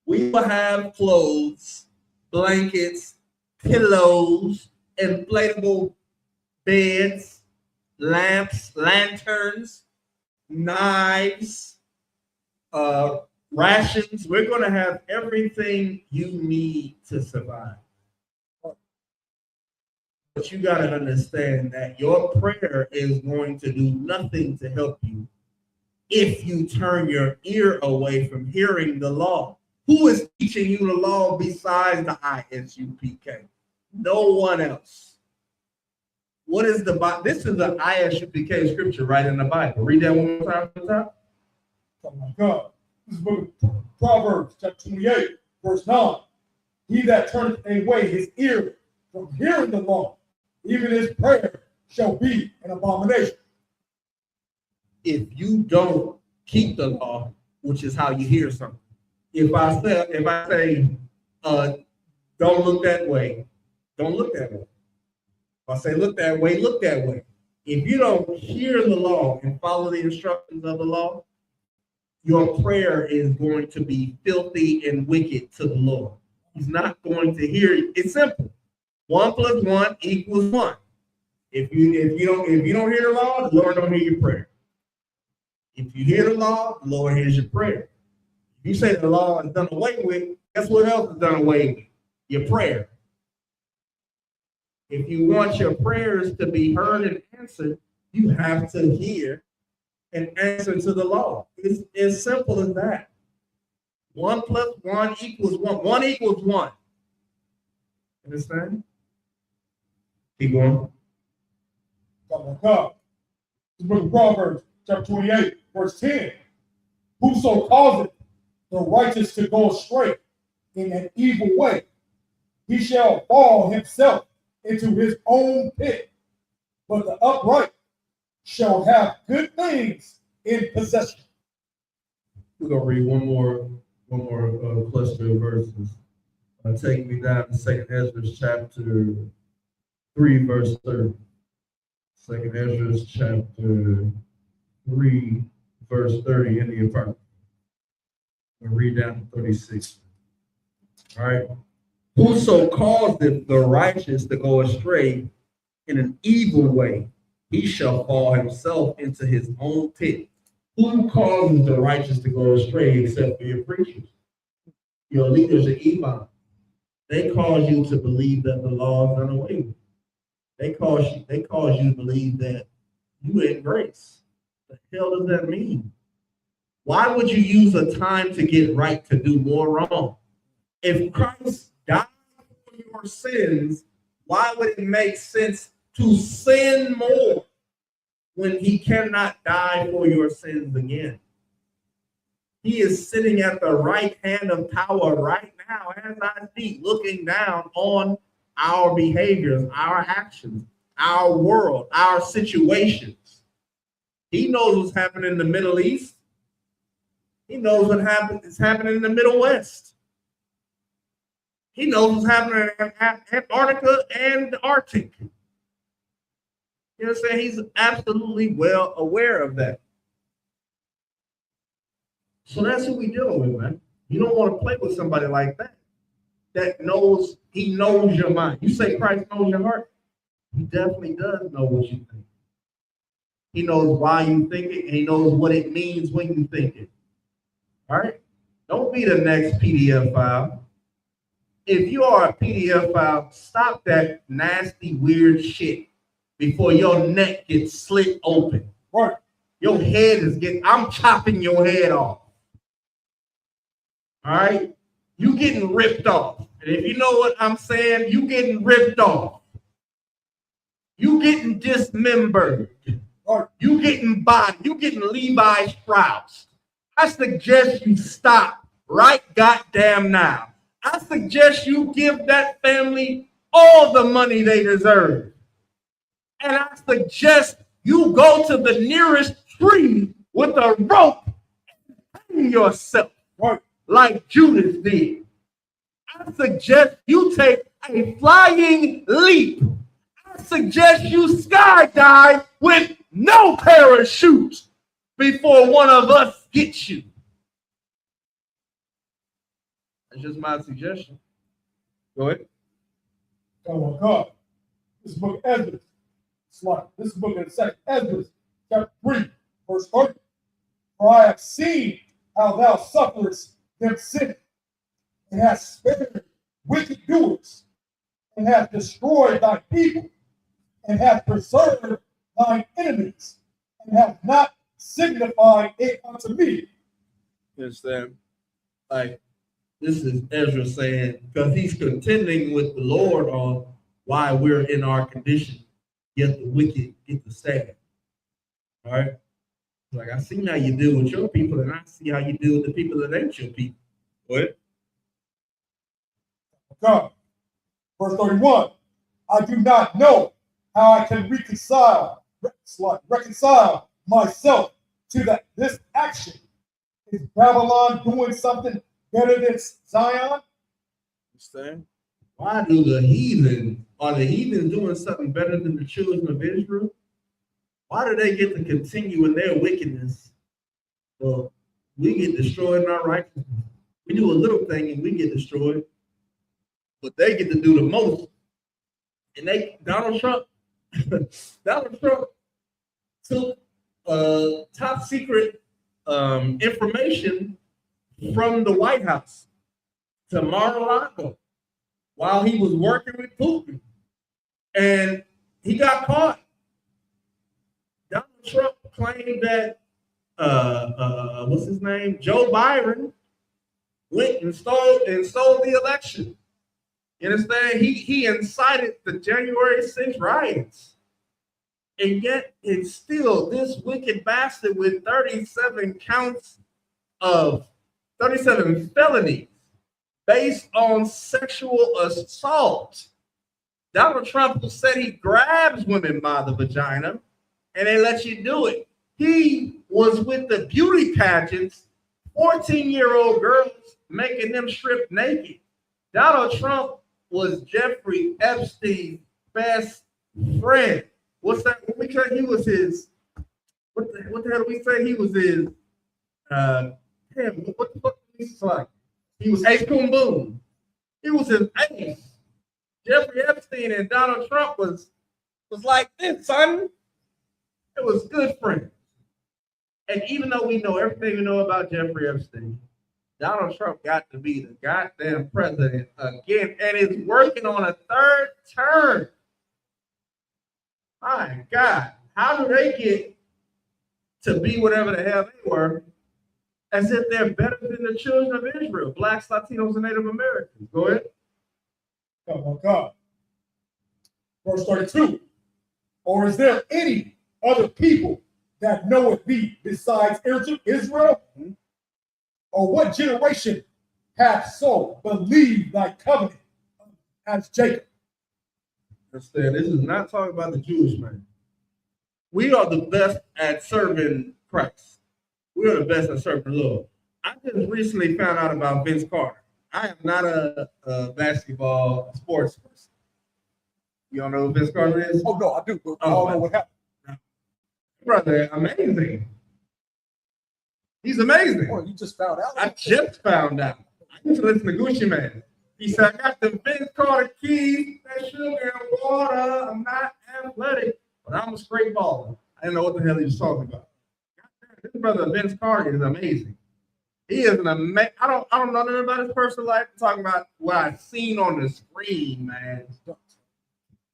We will have clothes, blankets, pillows, inflatable beds, lamps, lanterns, knives, rations. We're going to have everything you need to survive. But you got to understand that your prayer is going to do nothing to help you if you turn your ear away from hearing the law. Who is teaching you the law besides the ISUPK? No one else. What is the Bible? This is the ISUPK scripture right in the Bible. Read that one more time from the top. Oh my God. This is book of Proverbs, chapter 28, verse 9. He that turneth away his ear from hearing the law, even his prayer shall be an abomination. If you don't keep the law, which is how you hear something. If I say, don't look that way, don't look that way. If I say look that way, look that way. If you don't hear the law and follow the instructions of the law, your prayer is going to be filthy and wicked to the Lord. He's not going to hear you. It's simple. 1 + 1 = 1. If you don't hear the law, the Lord don't hear your prayer. If you hear the law, the Lord hears your prayer. If you say the law is done away with, guess what else is done away with? Your prayer. If you want your prayers to be heard and answered, you have to hear and answer to the law. It's as simple as that. 1 + 1 = 1. 1 = 1. Understand? Keep going. Talking about God. The book of Proverbs, chapter 28, verse 10. Whoso causeth the righteous to go astray in an evil way, he shall fall himself into his own pit, but the upright shall have good things in possession. We're gonna read one more cluster of verses. Take me down to 2 Ezra chapter 3, verse 30. 2 Ezra chapter 3, verse 30 in the apartment. We'll read down to 36. All right. Whoso causeth the righteous to go astray in an evil way, he shall fall himself into his own pit. Who causes the righteous to go astray except for your preachers? Your leaders are imam. They cause you to believe that the law is done away with. They cause you to believe that you in grace. What the hell does that mean? Why would you use a time to get right to do more wrong? If Christ died for your sins, why would it make sense to sin more when he cannot die for your sins again? He is sitting at the right hand of power right now as I speak, looking down on our behaviors, our actions, our world, our situations. He knows what's happening in the Middle East. He knows what is happening in the Middle West. He knows what's happening in Antarctica and the Arctic. You know what I'm saying? He's absolutely well aware of that. So that's who we dealing with, man. You don't want to play with somebody like that. He knows your mind. You say Christ knows your heart. He definitely does know what you think. He knows why you think it, and he knows what it means when you think it. All right? Don't be the next PDF file. If you are a PDF file, stop that nasty, weird shit before your neck gets slit open. Right. Your head I'm chopping your head off. All right? You getting ripped off. And if you know what I'm saying, you getting ripped off. You getting dismembered. Right. You getting body. You getting Levi Strauss. I suggest you stop right goddamn now. I suggest you give that family all the money they deserve. And I suggest you go to the nearest tree with a rope and hang yourself. Right. Like Judas did. I suggest you take a flying leap. I suggest you skydive with no parachute before one of us gets you. That's just my suggestion. Go ahead. Oh my God. This book of Ezra. This is book of the second Ezra, chapter 3, verse 30. For I have seen how thou sufferest them sin, and hast spared wicked doers, and hast destroyed thy people, and hast preserved thine enemies, and hast not signified it unto me. You understand? Like, this is Ezra saying, because he's contending with the Lord on why we're in our condition, yet the wicked get to stand. All right? Like, I see how you deal with your people, and I see how you deal with the people that ain't your people. What? God. Verse 31. I do not know how I can reconcile myself to this action. Is Babylon doing something better than Zion? Understand? Why do the heathen doing something better than the children of Israel? Why do they get to continue in their wickedness? Well, we get destroyed in our righteousness. We do a little thing and we get destroyed, but they get to do the most. And Donald Trump, Donald Trump took top secret information from the White House to Mar-a-Lago while he was working with Putin. And he got caught. Donald Trump claimed that what's his name? Joe Biden went and stole the election. You understand? He incited the January 6th riots. And yet it's still this wicked bastard with 37 counts of 37 felonies based on sexual assault. Donald Trump said he grabs women by the vagina and they let you do it. He was with the beauty pageants, 14-year-old girls making them strip naked. Donald Trump was Jeffrey Epstein's best friend. What's that? What we say he was his? What the hell do we say he was his? What the fuck is he like? He was Ace Boom Boom. He was his ace. Jeffrey Epstein and Donald Trump was like this, son. It was good friends. And even though we know everything we know about Jeffrey Epstein, Donald Trump got to be the goddamn president again and is working on a third term. My God, how do they get to be whatever the hell they were as if they're better than the children of Israel, blacks, Latinos, and Native Americans? Go ahead. Come on, God. Verse 32. Or is there any other people that knoweth thee besides Israel? Or what generation hath so believed thy covenant as Jacob? Understand, this is not talking about the Jewish man. We are the best at serving Christ. We are the best at serving the Lord. I just recently found out about Vince Carter. I am not a basketball sports person. You don't know who Vince Carter is? Oh, no, I do, but I don't know what happened. Brother, amazing. He's amazing. Boy, you just found out? I just found out. I used to listen to Gucci Mane. He said, I got the Vince Carter keys, that sugar and water. I'm not athletic, but I'm a straight baller. I didn't know what the hell he was talking about. This brother Vince Carter is amazing. He is an amazing. I don't know nothing about his personal life. I'm talking about what I've seen on the screen, man.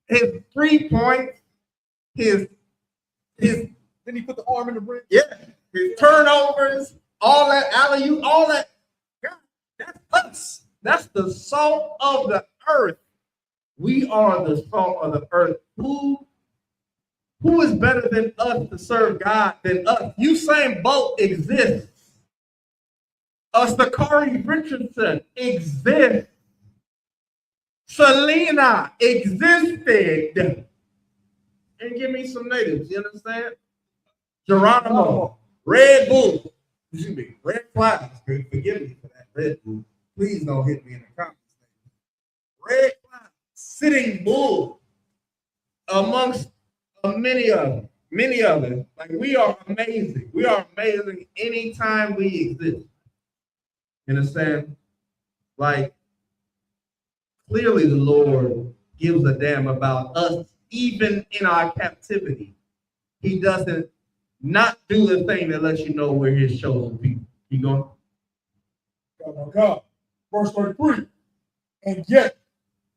His 3 points, his Then he put the arm in the ring. yeah, his turnovers, all that alley-oop, all that. God, that's us. That's the salt of the earth. We are the salt of the earth. Who is better than us to serve God than us? Usain Bolt exists. Sakari Richardson exists. Selena existed. And give me some natives, you understand? Geronimo, Red Bull, excuse me, Red Clouds. Forgive me for that, Red Bull. Please don't hit me in the comments. Red Clouds, Sitting Bull, amongst many others. Like, we are amazing. We are amazing anytime we exist. You understand? Like, clearly the Lord gives a damn about us, even in our captivity. He doesn't not do the thing that lets you know we're his chosen people. You going? God. Verse 33. And yet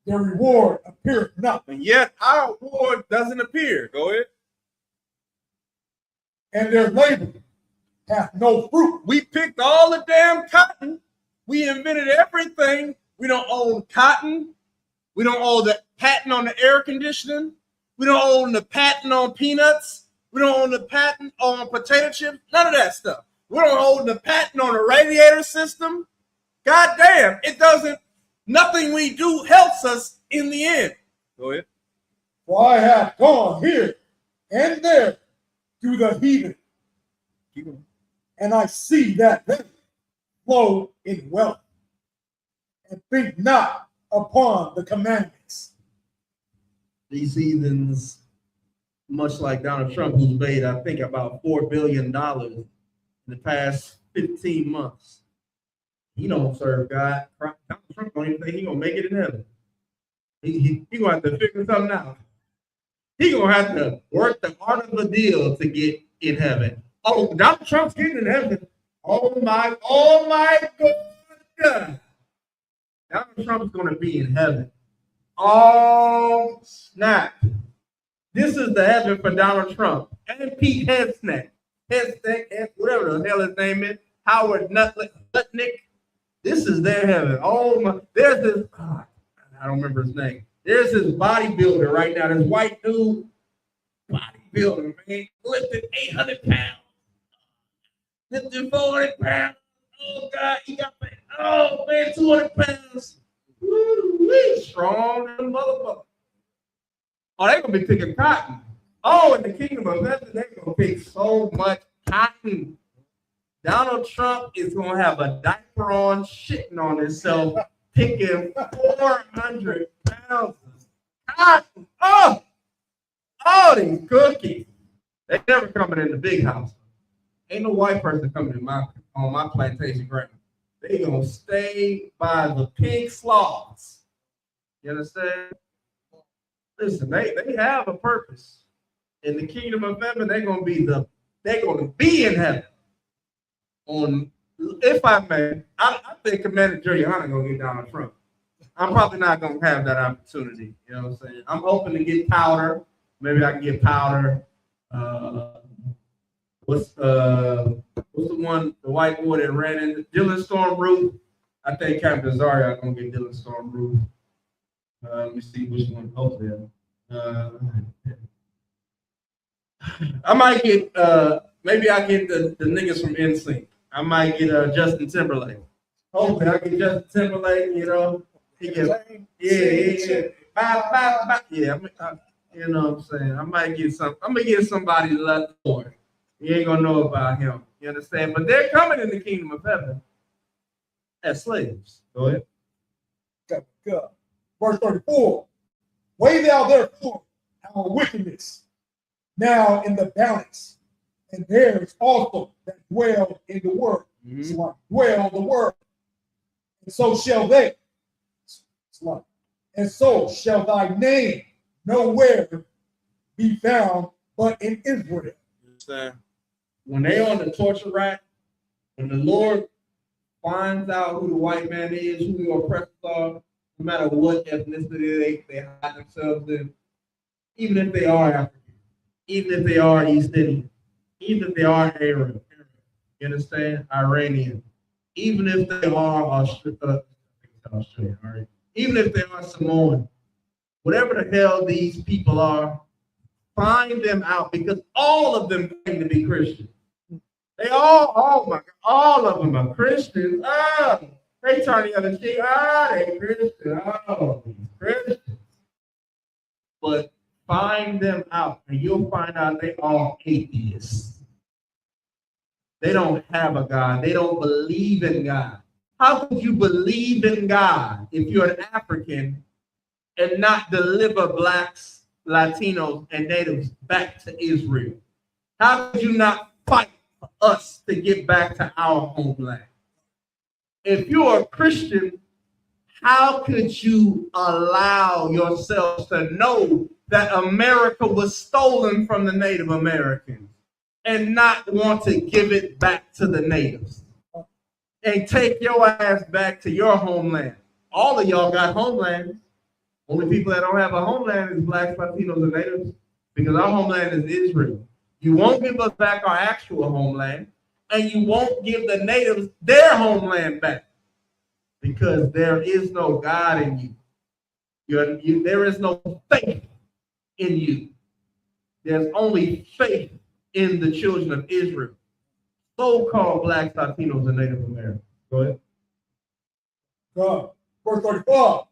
their reward appeareth not. And yet our reward doesn't appear. Go ahead. And their labor hath no fruit. We picked all the damn cotton. We invented everything. We don't own cotton. We don't own the patent on the air conditioning. We don't own the patent on peanuts. We don't own the patent on potato chips. None of that stuff. We don't own the patent on the radiator system. God damn, it doesn't. Nothing we do helps us in the end. Go ahead. For I have gone here and there to the heathen. Keep going. And I see that they flow in wealth and think not upon the commandments. These heathens, much like Donald Trump, who's made, I think, about $4 billion in the past 15 months. He don't serve God. Donald Trump don't even think he's going to make it in heaven. He going to have to figure something out. He gonna have to work the art of the deal to get in heaven. Oh, Donald Trump's getting in heaven. Oh my God. Donald Trump's gonna be in heaven. Oh snap. This is the heaven for Donald Trump and Pete Hegseth, whatever the hell his name is, Howard Nutnick. This is their heaven. Oh my, there's this, I don't remember his name. There's this bodybuilder right now, this white dude, bodybuilder, man, lifted 800 pounds, lifted 400 pounds. Oh God, he got, oh man, 200 pounds. Woo-wee, strong little motherfucker. Oh, they're gonna be picking cotton. Oh, in the kingdom of heaven, they're gonna pick so much cotton. Donald Trump is gonna have a diaper on, shitting on himself, picking 400 pounds of cotton. Oh, these cookies. They never coming in the big house. Ain't no white person coming in on my plantation ground. They gonna stay by the pig sloths. You understand? Listen, they have a purpose. In the kingdom of heaven, they're gonna be in heaven. If I may, I think Commander Juliana gonna get Donald Trump. I'm probably not gonna have that opportunity. You know what I'm saying? I'm hoping to get Powder. Maybe I can get Powder. What's the one, the white boy that ran into Dylan Storm Roof? I think Captain Zarya gonna get Dylan Storm Roof. Let me see which one. Hopefully, I might get maybe I get the niggas from NSYNC. I might get Justin Timberlake. Hopefully, I get Justin Timberlake. You know, he get yeah. You know what I'm saying? I might get some. I'm gonna get somebody left for. You ain't gonna know about him. You understand? But they're coming in the kingdom of heaven as slaves. Go ahead. Good. Verse 34. Weigh thou therefore our wickedness now in the balance, and theirs also that dwell in the world. So dwell the world. And so shall they. And so shall thy name nowhere be found but in Israel. When they on the torture rack, when the Lord finds out who the white man is, who the oppressors are, no matter what ethnicity they hide themselves in, even if they are African, even if they are East Indian, even if they are Arab, you understand, Iranian, even if they are Australian, all right? Even if they are Samoan, whatever the hell these people are, find them out, because all of them claim to be Christian. They oh my God, all of them are Christians. They turn the other cheek. They Christian. Christians. But find them out, and you'll find out they are atheists. They don't have a God. They don't believe in God. How could you believe in God if you're an African and not deliver blacks, Latinos, and natives back to Israel? How could you not fight for us to get back to our homeland? If you're a Christian, how could you allow yourself to know that America was stolen from the Native Americans and not want to give it back to the natives and take your ass back to your homeland? All of y'all got homelands. Only people that don't have a homeland is blacks, Latinos, and natives, because our homeland is Israel. You won't give us back our actual homeland, and you won't give the natives their homeland back, because there is no God in you. There is no faith in you. There's only faith in the children of Israel, so-called blacks, Latinos, and Native Americans. Go ahead. God. Verse 35.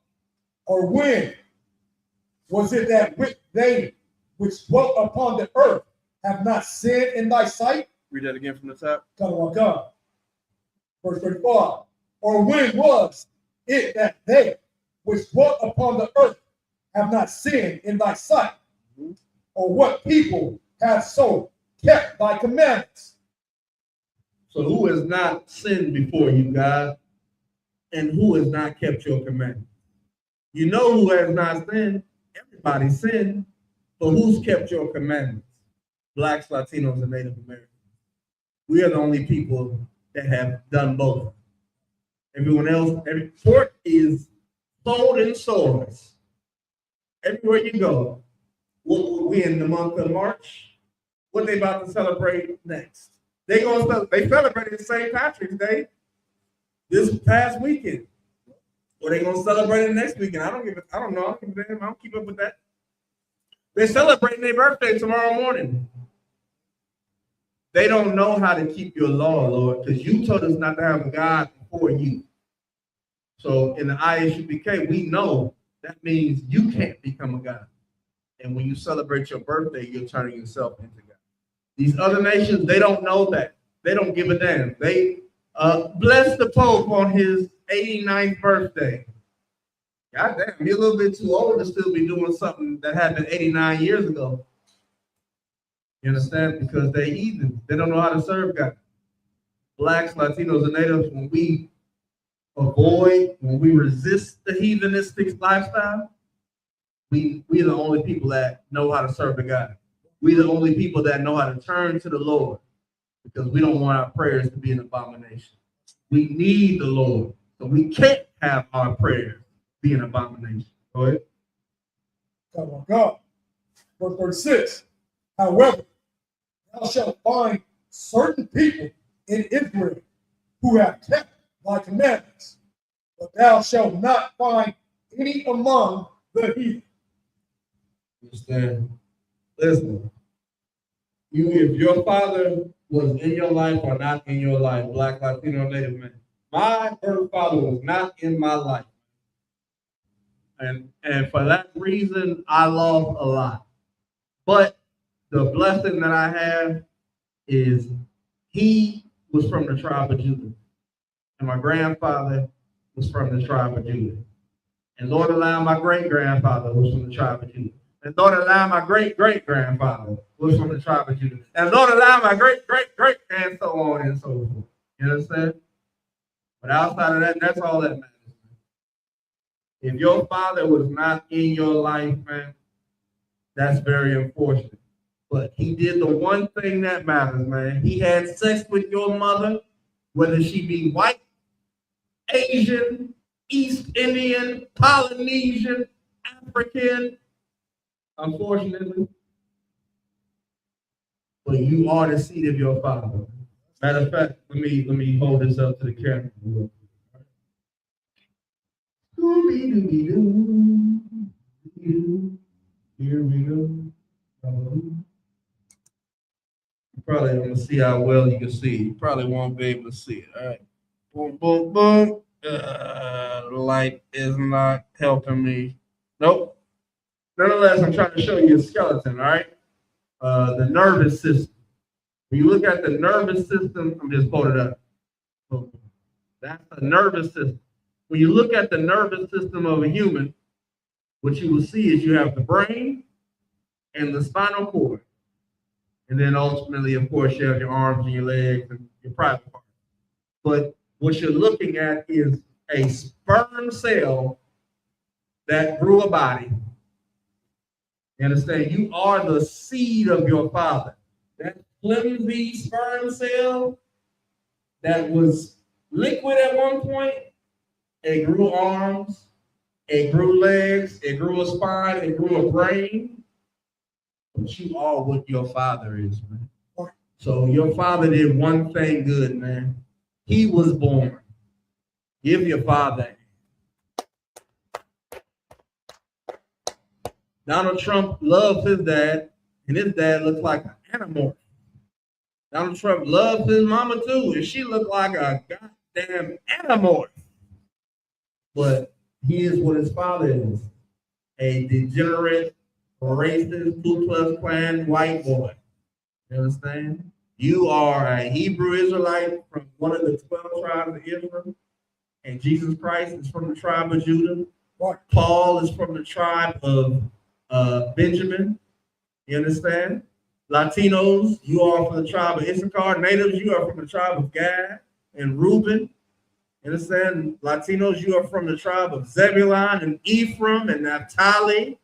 Or when was it that they which dwelt upon the earth have not sinned in thy sight? Read that again from the top. Come on, God. Verse 35. Or when was it that they which dwelt upon the earth have not sinned in thy sight? Or what people have so kept thy commandments? So who has not sinned before you, God? And who has not kept your commandments? You know who has not sinned? Everybody sinned. But who's kept your commandments? Blacks, Latinos, and Native Americans. We are the only people that have done both. Everyone else, pork is sold in stores. Everywhere you go. We in the month of March. What they about to celebrate next? They celebrated St. Patrick's Day this past weekend. Or they gonna celebrate it next weekend? I don't know. I don't give a damn. I don't keep up with that. They're celebrating their birthday tomorrow morning. They don't know how to keep your law, Lord, because you told us not to have a God before you. So in the ISUPK, we know that means you can't become a God. And when you celebrate your birthday, you're turning yourself into God. These other nations, they don't know that. They don't give a damn. They bless the Pope on his 89th birthday. God damn, you're a little bit too old to still be doing something that happened 89 years ago. You understand? Because they're heathens. They don't know how to serve God. Blacks, Latinos, and Natives, when we resist the heathenistic lifestyle, we're the only people that know how to serve the God. We're the only people that know how to turn to the Lord, because we don't want our prayers to be an abomination. We need the Lord, so we can't have our prayers be an abomination. Go ahead. Come on, God. Verse 36. However, thou shalt find certain people in Israel who have kept my commandments, but thou shalt not find any among the heathen. Understand? Listen, if your father was in your life or not in your life, Black, Latino, Native man, my birth father was not in my life. And for that reason, I lost a lot. But the blessing that I have is he was from the tribe of Judah. And my grandfather was from the tribe of Judah. And Lord allow my great-grandfather was from the tribe of Judah. And Lord allow my great-great-grandfather was from the tribe of Judah. And Lord allow my great-great-great, and so on and so forth. You understand? But outside of that, that's all that matters. If your father was not in your life, man, that's very unfortunate. But he did the one thing that matters, man. He had sex with your mother, whether she be white, Asian, East Indian, Polynesian, African, unfortunately. But you are the seed of your father. Matter of fact, let me hold this up to the camera. Here we go. You probably don't see how well you can see. You probably won't be able to see it. All right. Boom, boom, boom. The light is not helping me. Nope. Nonetheless, I'm trying to show you a skeleton, all right? The nervous system. When you look at the nervous system, I'm just pulling it up. That's the nervous system. When you look at the nervous system of a human, what you will see is you have the brain and the spinal cord. And then ultimately, of course, you have your arms and your legs and your private parts. But what you're looking at is a sperm cell that grew a body. You understand? You are the seed of your father. That flimsy sperm cell that was liquid at one point, it grew arms, it grew legs, it grew a spine, it grew a brain. But you are what your father is, man. So your father did one thing good, man. He was born. Give your father. Donald Trump loves his dad, and his dad looks like an animal. Donald Trump loves his mama too, and she looked like a goddamn animal. But he is what his father is, a degenerate, racist, Ku Klux Klan white boy. You understand? You are a Hebrew Israelite from one of the 12 tribes of Israel, and Jesus Christ is from the tribe of Judah. Paul is from the tribe of Benjamin. You understand? Latinos, you are from the tribe of Issachar. Natives, you are from the tribe of Gad and Reuben. You understand? Latinos, you are from the tribe of Zebulun and Ephraim and Naphtali.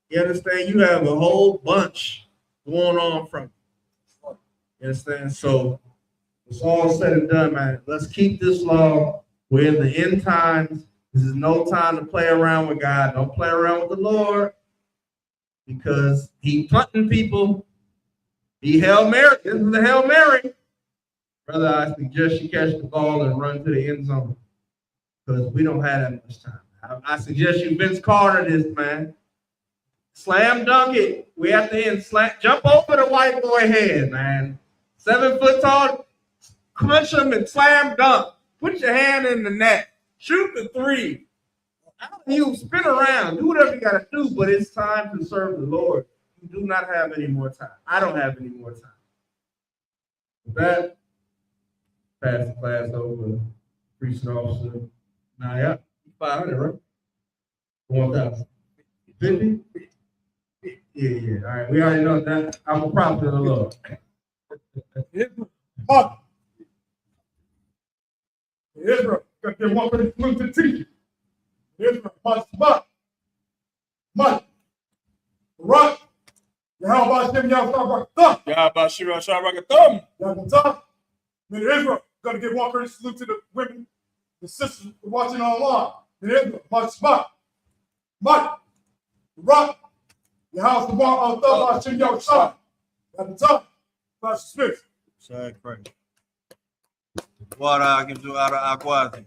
You understand? You have a whole bunch going on from it. You understand? So it's all said and done, man. Let's keep this law. We're in the end times. This is no time to play around with God. Don't play around with the Lord because he punting people. He Hail Mary. This is the Hail Mary. Brother, I suggest you catch the ball and run to the end zone because we don't have that much time. I suggest you Vince Carter this, man. Slam dunk it. We at the end. Jump over the white boy head, man. 7 foot tall. Crunch him and slam dunk. Put your hand in the net. Shoot the three. You spin around. Do whatever you got to do, but it's time to serve the Lord. You do not have any more time. I don't have any more time. With that, pass the class over. Preaching officer. Now, yeah, 500, right? 1,000. 50? Yeah. All right, we already know that. I'm a prophet of the Lord. Mark. Israel, got them one for the flu to teach. Israel, Mark. Rock. How about them y'all talk about Yeah, about Shira Sharagatham. y'all can talk. Then Israel, gonna give one courtesy salute to the women, the sisters watching online. Then Israel, Mark. Rock. Your house the one on thought about Shin Yo Shah. Y'all can talk. Pastor Smith. Side crack. Water I can do out of aquati.